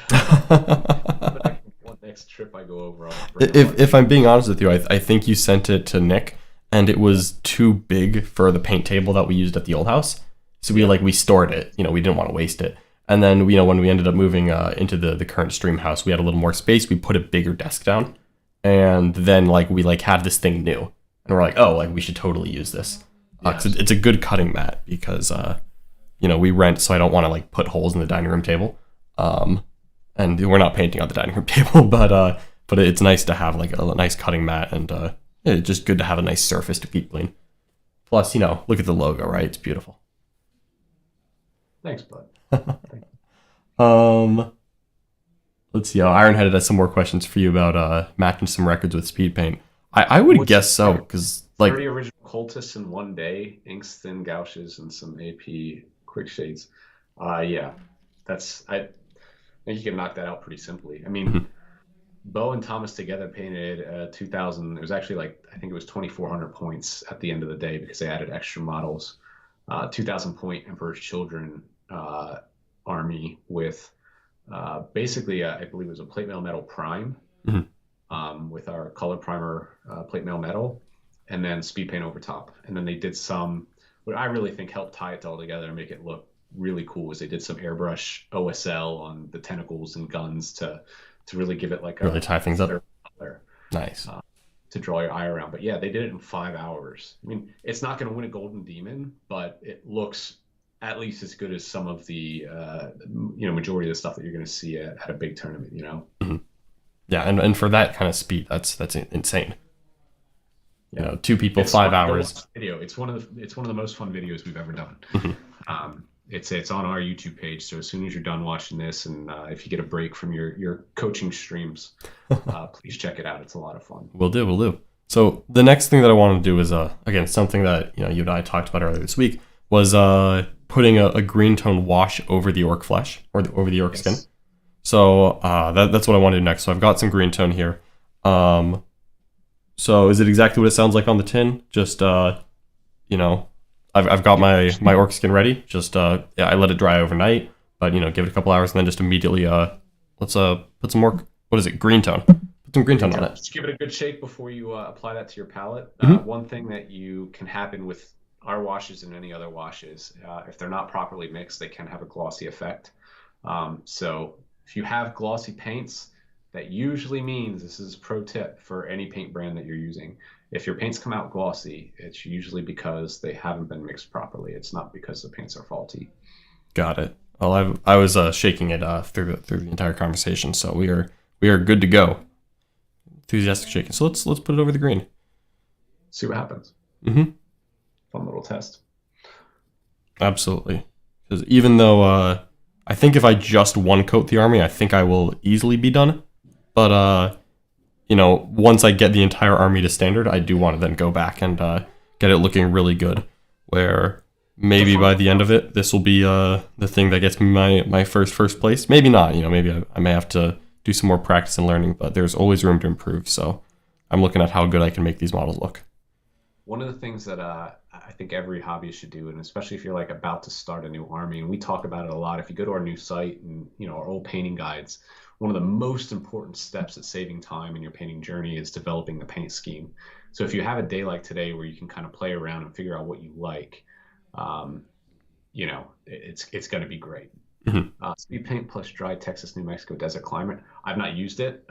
One next trip I go over, if I'm being honest with you, I think you sent it to Nick, and it was too big for the paint table that we used at the old house. So we stored it. We didn't want to waste it. And then when we ended up moving into the current stream house, we had a little more space. We put a bigger desk down, and then we had this thing new, and we're like, oh, we should totally use this. Yes. It's a good cutting mat because we rent, so I don't want to put holes in the dining room table. And we're not painting on the dining room table, but it's nice to have a nice cutting mat, and it's just good to have a nice surface to keep clean. Plus, look at the logo, right? It's beautiful. Thanks, bud. Let's see. Ironheaded has some more questions for you about matching some records with speed paint. I would guess so, because 30 original cultists in one day, inks, thin gouaches, and some AP quick shades. Yeah, I think you can knock that out pretty simply. I mean, Bo and Thomas together painted 2,000. It was actually I think it was 2,400 points at the end of the day because they added extra models. 2,000 point Emperor's Children army with basically, I believe it was a plate mail metal prime with our color primer plate mail metal, and then speed paint over top. And then they did some, what I really think helped tie it all together and make it look really cool, is they did some airbrush OSL on the tentacles and guns to really give it really tie things up. Color, nice. To draw your eye around. But yeah, they did it in 5 hours. I mean, it's not going to win a Golden Demon, but it looks at least as good as some of the majority of the stuff that you're going to see at a big tournament. Mm-hmm. Yeah, and for that kind of speed, that's insane. Yeah. 2 people, 5 hours. Video. It's one of the most fun videos we've ever done. Mm-hmm. It's on our YouTube page. So as soon as you're done watching this, and if you get a break from your coaching streams, please check it out. It's a lot of fun. Will do. So the next thing that I want to do is again something that you and I talked about earlier this week was putting a green tone wash over the orc flesh or over the orc skin. So that's what I want to do next. So I've got some green tone here. So is it exactly what it sounds like on the tin? Just I've got my orc skin ready. Just I let it dry overnight, but give it a couple hours and then just immediately let's put some more, what is it, green tone. Put Put some green tone on it. Just give it a good shake before you apply that to your palette. Mhm. One thing that can happen with our washes and any other washes, if they're not properly mixed, they can have a glossy effect. So if you have glossy paints, that usually means, this is a pro tip for any paint brand that you're using, if your paints come out glossy, it's usually because they haven't been mixed properly. It's not because the paints are faulty. Got it. Well, I was shaking it through the entire conversation, so we are good to go. Enthusiastic shaking. So let's put it over the green. See what happens. Mm-hmm. Fun little test. Absolutely. Because even though I think if I just one coat the army, I think I will easily be done. But once I get the entire army to standard, I do want to then go back and get it looking really good. Where maybe by the end of it, this will be the thing that gets me my first place. Maybe not. Maybe I may have to do some more practice and learning, but there's always room to improve. So I'm looking at how good I can make these models look. One of the things that I think every hobbyist should do, and especially if you're like about to start a new army, and we talk about it a lot, if you go to our new site and our old painting guides, one of the most important steps at saving time in your painting journey is developing the paint scheme. So if you have a day like today where you can kind of play around and figure out what you like, it's going to be great. Mm-hmm. Speed paint plus dry Texas, New Mexico desert climate. I've not used it.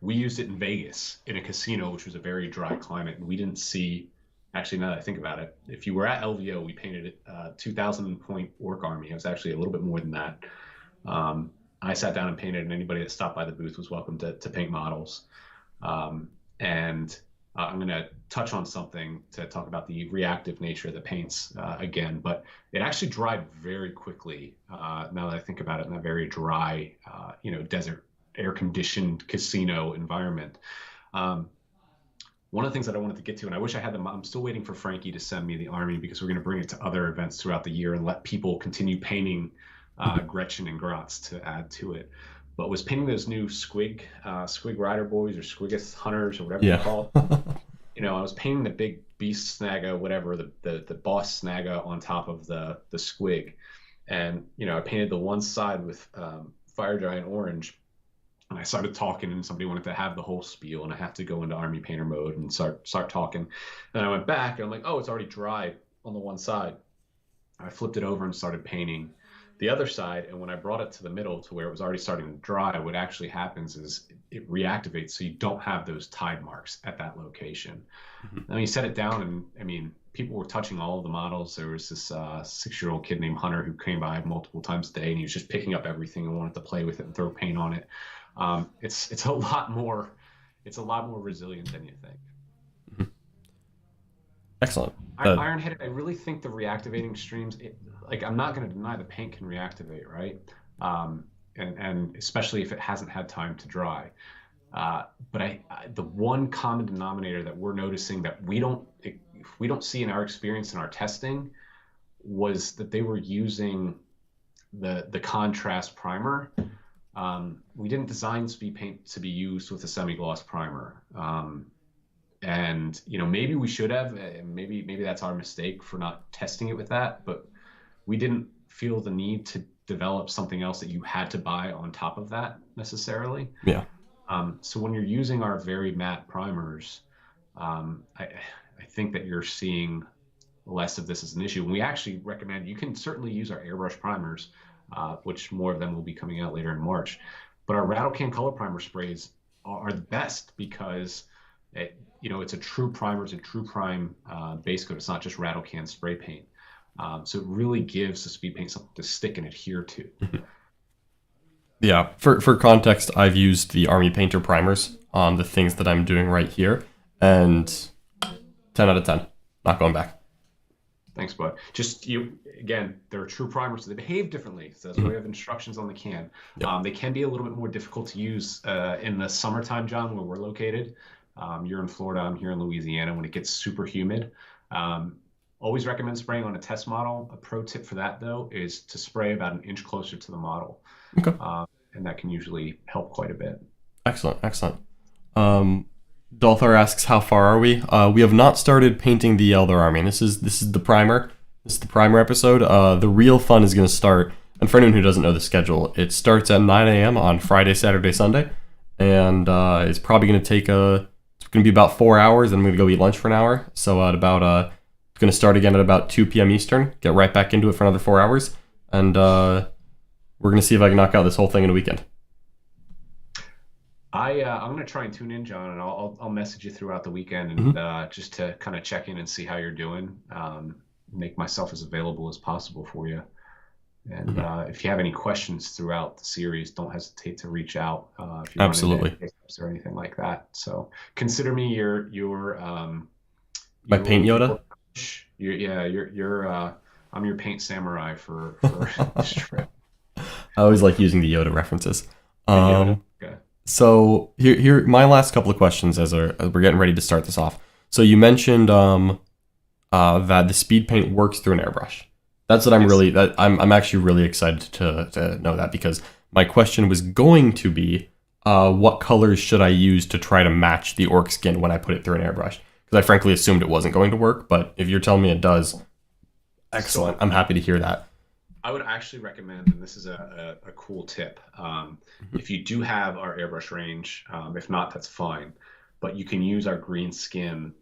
We used it in Vegas in a casino, which was a very dry climate, and we didn't see. Actually, now that I think about it, if you were at LVO, we painted it 2,000 point orc army. It was actually a little bit more than that. I sat down and painted, and anybody that stopped by the booth was welcome to paint models. And I'm going to touch on something to talk about the reactive nature of the paints again, but it actually dried very quickly. Now that I think about it, in that very dry, desert, air-conditioned casino environment. One of the things that I wanted to get to, and I wish I had them, I'm still waiting for Frankie to send me the army because we're going to bring it to other events throughout the year and let people continue painting Gretchen and Gratz to add to it. But was painting those new Squig Rider Boys or Squiggoth Hunters or whatever they're called. I was painting the big beast Snagga, whatever, the boss Snagga on top of the Squig. And, I painted the one side with Fire Giant Orange. And I started talking, and somebody wanted to have the whole spiel, and I have to go into Army Painter mode and start talking. And I went back, and I'm like, oh, it's already dry on the one side. I flipped it over and started painting the other side, and when I brought it to the middle to where it was already starting to dry, what actually happens is it reactivates, so you don't have those tide marks at that location. Mm-hmm. You set it down, and people were touching all of the models. There was this 6-year-old kid named Hunter who came by multiple times a day, and he was just picking up everything and wanted to play with it and throw paint on it. It's a lot more resilient than you think. Mm-hmm. Excellent. Ironheaded, I really think the reactivating streams, I'm not going to deny the paint can reactivate, right? And especially if it hasn't had time to dry. But the one common denominator that we're noticing that we don't see in our experience in our testing was that they were using the contrast primer. We didn't design speed paint to be used with a semi-gloss primer. And maybe we should have, maybe that's our mistake for not testing it with that, but we didn't feel the need to develop something else that you had to buy on top of that necessarily. Yeah. So when you're using our very matte primers, I think that you're seeing less of this as an issue. And we actually recommend, you can certainly use our airbrush primers, which more of them will be coming out later in March, but our Rattle Can color primer sprays are the best because it's a true primer, it's a true prime base coat. It's not just Rattle Can spray paint. So it really gives the speed paint something to stick and adhere to. Yeah, for context, I've used the Army Painter primers on the things that I'm doing right here, and 10 out of 10. Not going back. Thanks, bud. Again, they're true primers, so they behave differently. So that's why we have instructions on the can. Yep. They can be a little bit more difficult to use in the summertime, John, where we're located. You're in Florida, I'm here in Louisiana when it gets super humid. Always recommend spraying on a test model. A pro tip for that, though, is to spray about an inch closer to the model. Okay. And that can usually help quite a bit. Excellent. Dolthar asks, how far are we? We have not started painting the Eldar army. This is the primer. This is the primer episode. The real fun is going to start, and for anyone who doesn't know the schedule, it starts at 9 a.m. on Friday, Saturday, Sunday, and it's probably going to take it's going to be about 4 hours, and I'm going to go eat lunch for an hour. So at about it's going to start again at about 2 p.m. Eastern. Get right back into it for another 4 hours, and we're going to see if I can knock out this whole thing in a weekend. I'm gonna try and tune in, John, and I'll message you throughout the weekend and just to kind of check in and see how you're doing. Make myself as available as possible for you. And if you have any questions throughout the series, don't hesitate to reach out if you Absolutely. run into any or anything like that. So consider me your My paint Yoda. I'm your paint samurai for this trip. I always like using the Yoda references. Yoda. Okay. So here my last couple of questions as we're getting ready to start this off. So you mentioned that the speed paint works through an airbrush. That's what I'm actually really excited to know that, because my question was going to be what colors should I use to try to match the orc skin when I put it through an airbrush? Because I frankly assumed it wasn't going to work, but if you're telling me it does, excellent. I'm happy to hear that. I would actually recommend, and this is a cool tip, if you do have our airbrush range, if not, that's fine, but you can use our green skin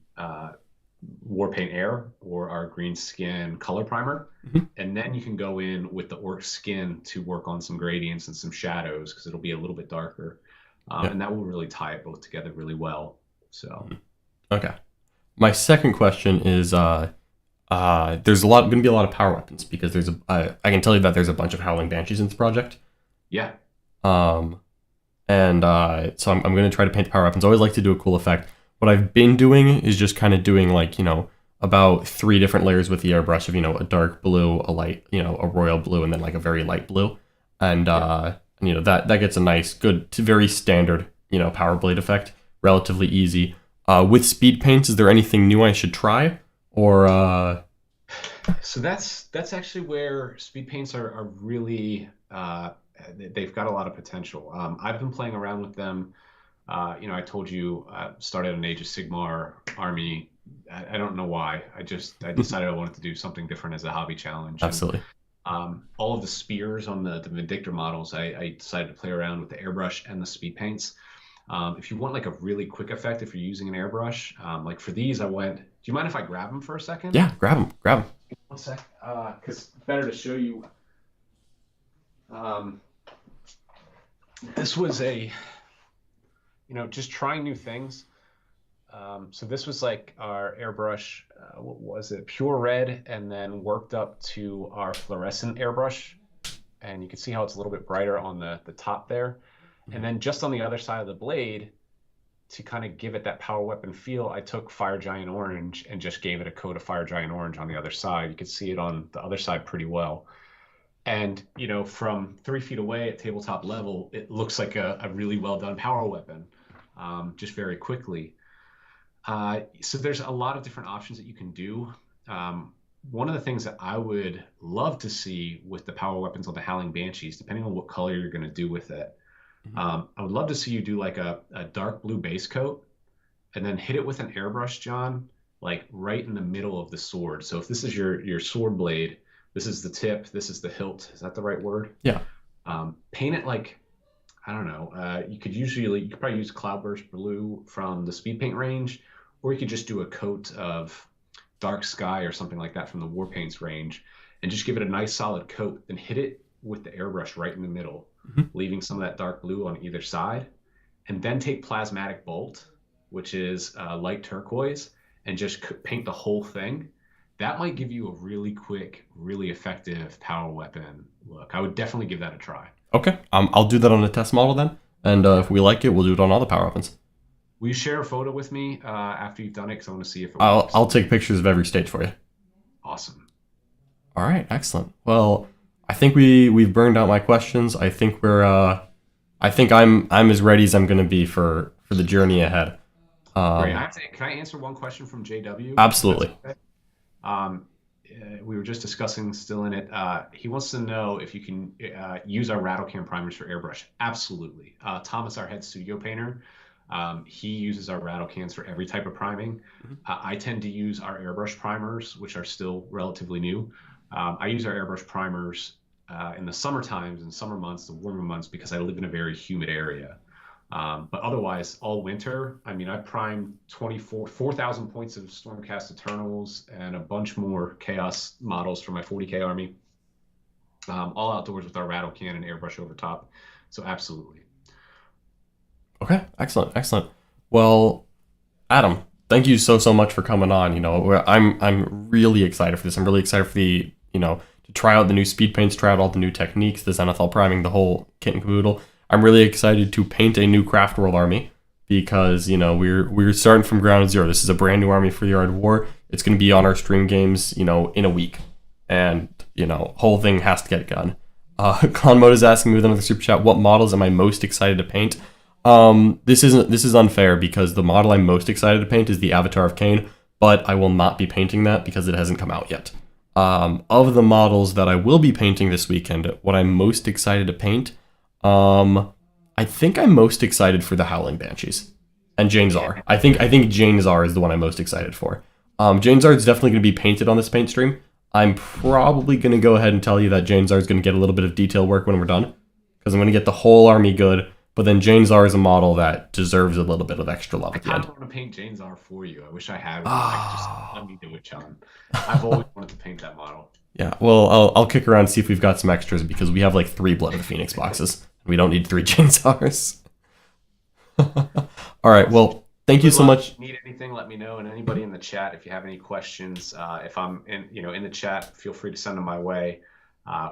Warpaint Air or our green skin color primer, and then you can go in with the orc skin to work on some gradients and some shadows, because it'll be a little bit darker, and that will really tie it both together really well. So okay, my second question is there's going to be a lot of power weapons, because I can tell you that there's a bunch of Howling Banshees in this project. Yeah. So I'm going to try to paint the power weapons. I always like to do a cool effect. What I've been doing is just kind of doing about 3 different layers with the airbrush of, a dark blue, a light, a royal blue, and then like a very light blue. And, that gets a nice, good, very standard, power blade effect, relatively easy. With speed paints, is there anything new I should try? Or So that's actually where speed paints are really they've got a lot of potential. I've been playing around with them. I told you I started an Age of Sigmar army. I don't know why. I decided I wanted to do something different as a hobby challenge. Absolutely. And, all of the spears on the Vindictor models, I decided to play around with the airbrush and the speed paints. If you want like a really quick effect, if you're using an airbrush, like for these, do you mind if I grab them for a second? Yeah, grab them. 1 sec, because it's better to show you. This was just trying new things. So this was like our airbrush, what was it? Pure red, and then worked up to our fluorescent airbrush. And you can see how it's a little bit brighter on the top there. And then just on the other side of the blade, to kind of give it that power weapon feel, I took Fire Giant Orange and just gave it a coat of Fire Giant Orange on the other side. You could see it on the other side pretty well. And, from 3 feet away at tabletop level, it looks like a really well done power weapon, just very quickly. So there's a lot of different options that you can do. One of the things that I would love to see with the power weapons on the Howling Banshees, depending on what color you're going to do with it, I would love to see you do like a dark blue base coat and then hit it with an airbrush, John, like right in the middle of the sword. So if this is your sword blade, this is the tip, this is the hilt. Is that the right word? Yeah. Paint it like, I don't know. You could probably use Cloudburst Blue from the speed paint range, or you could just do a coat of Dark Sky or something like that from the War Paints range, and just give it a nice solid coat. Then hit it with the airbrush right in the middle, leaving some of that dark blue on either side, and then take Plasmatic Bolt, which is light turquoise, and just paint the whole thing. That might give you a really quick, really effective power weapon look. I would definitely give that a try. Okay, I'll do that on a test model then, and if we like it, we'll do it on all the power weapons. Will you share a photo with me after you've done it? Because I want to see if it works. I'll take pictures of every stage for you. Awesome. All right, excellent. Well, I think we've burned out my questions. I think I'm as ready as I'm going to be for the journey ahead. Great. Can I answer one question from JW? Absolutely. We were just discussing, still in it. He wants to know if you can use our rattle can primers for airbrush. Absolutely. Thomas, our head studio painter, he uses our rattle cans for every type of priming. I tend to use our airbrush primers, which are still relatively new. I use our airbrush primers in the summer times and summer months, the warmer months, because I live in a very humid area. But otherwise, all winter, I mean, I primed 4,000 points of Stormcast Eternals and a bunch more Chaos models for my 40k army. All outdoors with our rattle cannon airbrush over top. So absolutely. Okay, excellent, excellent. Well, Adam, thank you so much for coming on. You know, I'm really excited for this. I'm really excited for the, you know, to try out the new speed paints, try out all the new techniques, the Zenithal priming, the whole kit and caboodle. I'm really excited to paint a new Craft World army because, you know, we're starting from ground zero. This is a brand new army for the Art of War. It's going to be on our stream games, you know, in a week, and you know, whole thing has to get done. Clown Mode is asking me with another super chat, what models am I most excited to paint? This is unfair because the model I'm most excited to paint is the Avatar of Cain, but I will not be painting that because it hasn't come out yet. Of the models that I will be painting this weekend, what I'm most excited to paint, I think I'm most excited for the Howling Banshees and Jane Czar. I think Jane Czar is the one I'm most excited for. Jane Czar is definitely going to be painted on this paint stream. I'm probably going to go ahead and tell you that Jane Czar is going to get a little bit of detail work when we're done, because I'm going to get the whole army good. But then Jane Czar is a model that deserves a little bit of extra love at the end. I want to paint Jane Czar for you. I wish I had. Let me do it, John. I've always wanted to paint that model. Yeah, well, I'll kick around and see if we've got some extras because we have like 3 Blood of the Phoenix boxes. We don't need 3 Jane Czars. All right, well, thank you so much. If you need anything, let me know. And anybody in the chat, if you have any questions, if I'm in the chat, feel free to send them my way.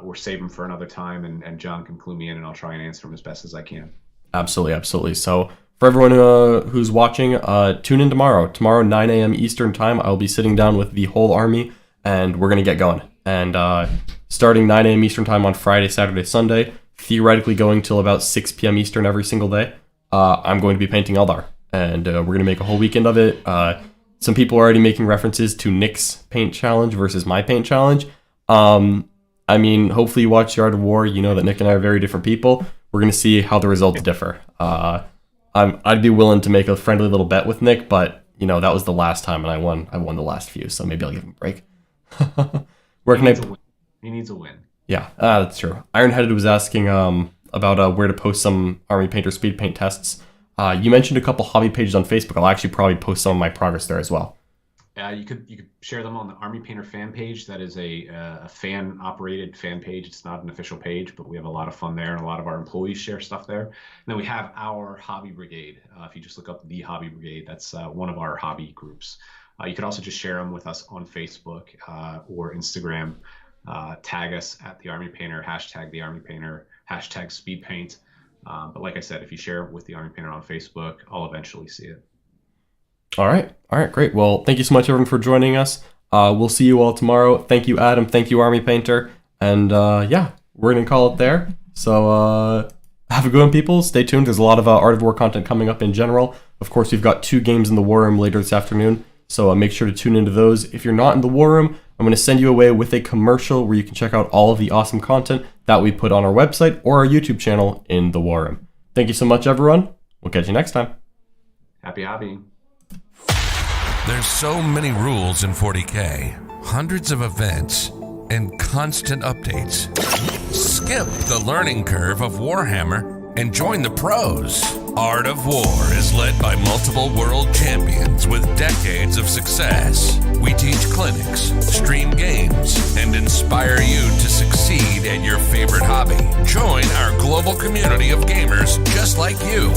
Or save them for another time, and John can clue me in, and I'll try and answer them as best as I can. Absolutely, absolutely. So for everyone who's watching, tune in tomorrow. Tomorrow, 9 a.m. Eastern time, I'll be sitting down with the whole army, and we're going to get going. And starting 9 a.m. Eastern time on Friday, Saturday, Sunday, theoretically going till about 6 p.m. Eastern every single day, I'm going to be painting Eldar. And we're going to make a whole weekend of it. Some people are already making references to Nick's paint challenge versus my paint challenge. I mean, hopefully you watch The Art of War. You know that Nick and I are very different people. We're going to see how the results differ. I'd be willing to make a friendly little bet with Nick, but, you know, that was the last time, and I won the last few, so maybe I'll give him a break. He needs a win. Yeah, that's true. Ironheaded was asking about where to post some Army Painter speed paint tests. You mentioned a couple hobby pages on Facebook. I'll actually probably post some of my progress there as well. You could share them on the Army Painter fan page. That is a fan-operated fan page. It's not an official page, but we have a lot of fun there, and a lot of our employees share stuff there. And then we have our Hobby Brigade. If you just look up the Hobby Brigade, that's one of our hobby groups. You could also just share them with us on Facebook or Instagram. Tag us at the Army Painter, hashtag the Army Painter, hashtag Speedpaint. But like I said, if you share it with the Army Painter on Facebook, I'll eventually see it. All right, great. Well, thank you so much, everyone, for joining us. We'll see you all tomorrow. Thank you, Adam. Thank you, Army Painter. And yeah, we're going to call it there. So have a good one, people. Stay tuned. There's a lot of Art of War content coming up in general. Of course, we've got 2 games in the War Room later this afternoon. So make sure to tune into those. If you're not in the War Room, I'm going to send you away with a commercial where you can check out all of the awesome content that we put on our website or our YouTube channel in the War Room. Thank you so much, everyone. We'll catch you next time. Happy hobbying. There's so many rules in 40K, hundreds of events, and constant updates. Skip the learning curve of Warhammer and join the pros. Art of War is led by multiple world champions with decades of success. We teach clinics, stream games, and inspire you to succeed at your favorite hobby. Join our global community of gamers just like you.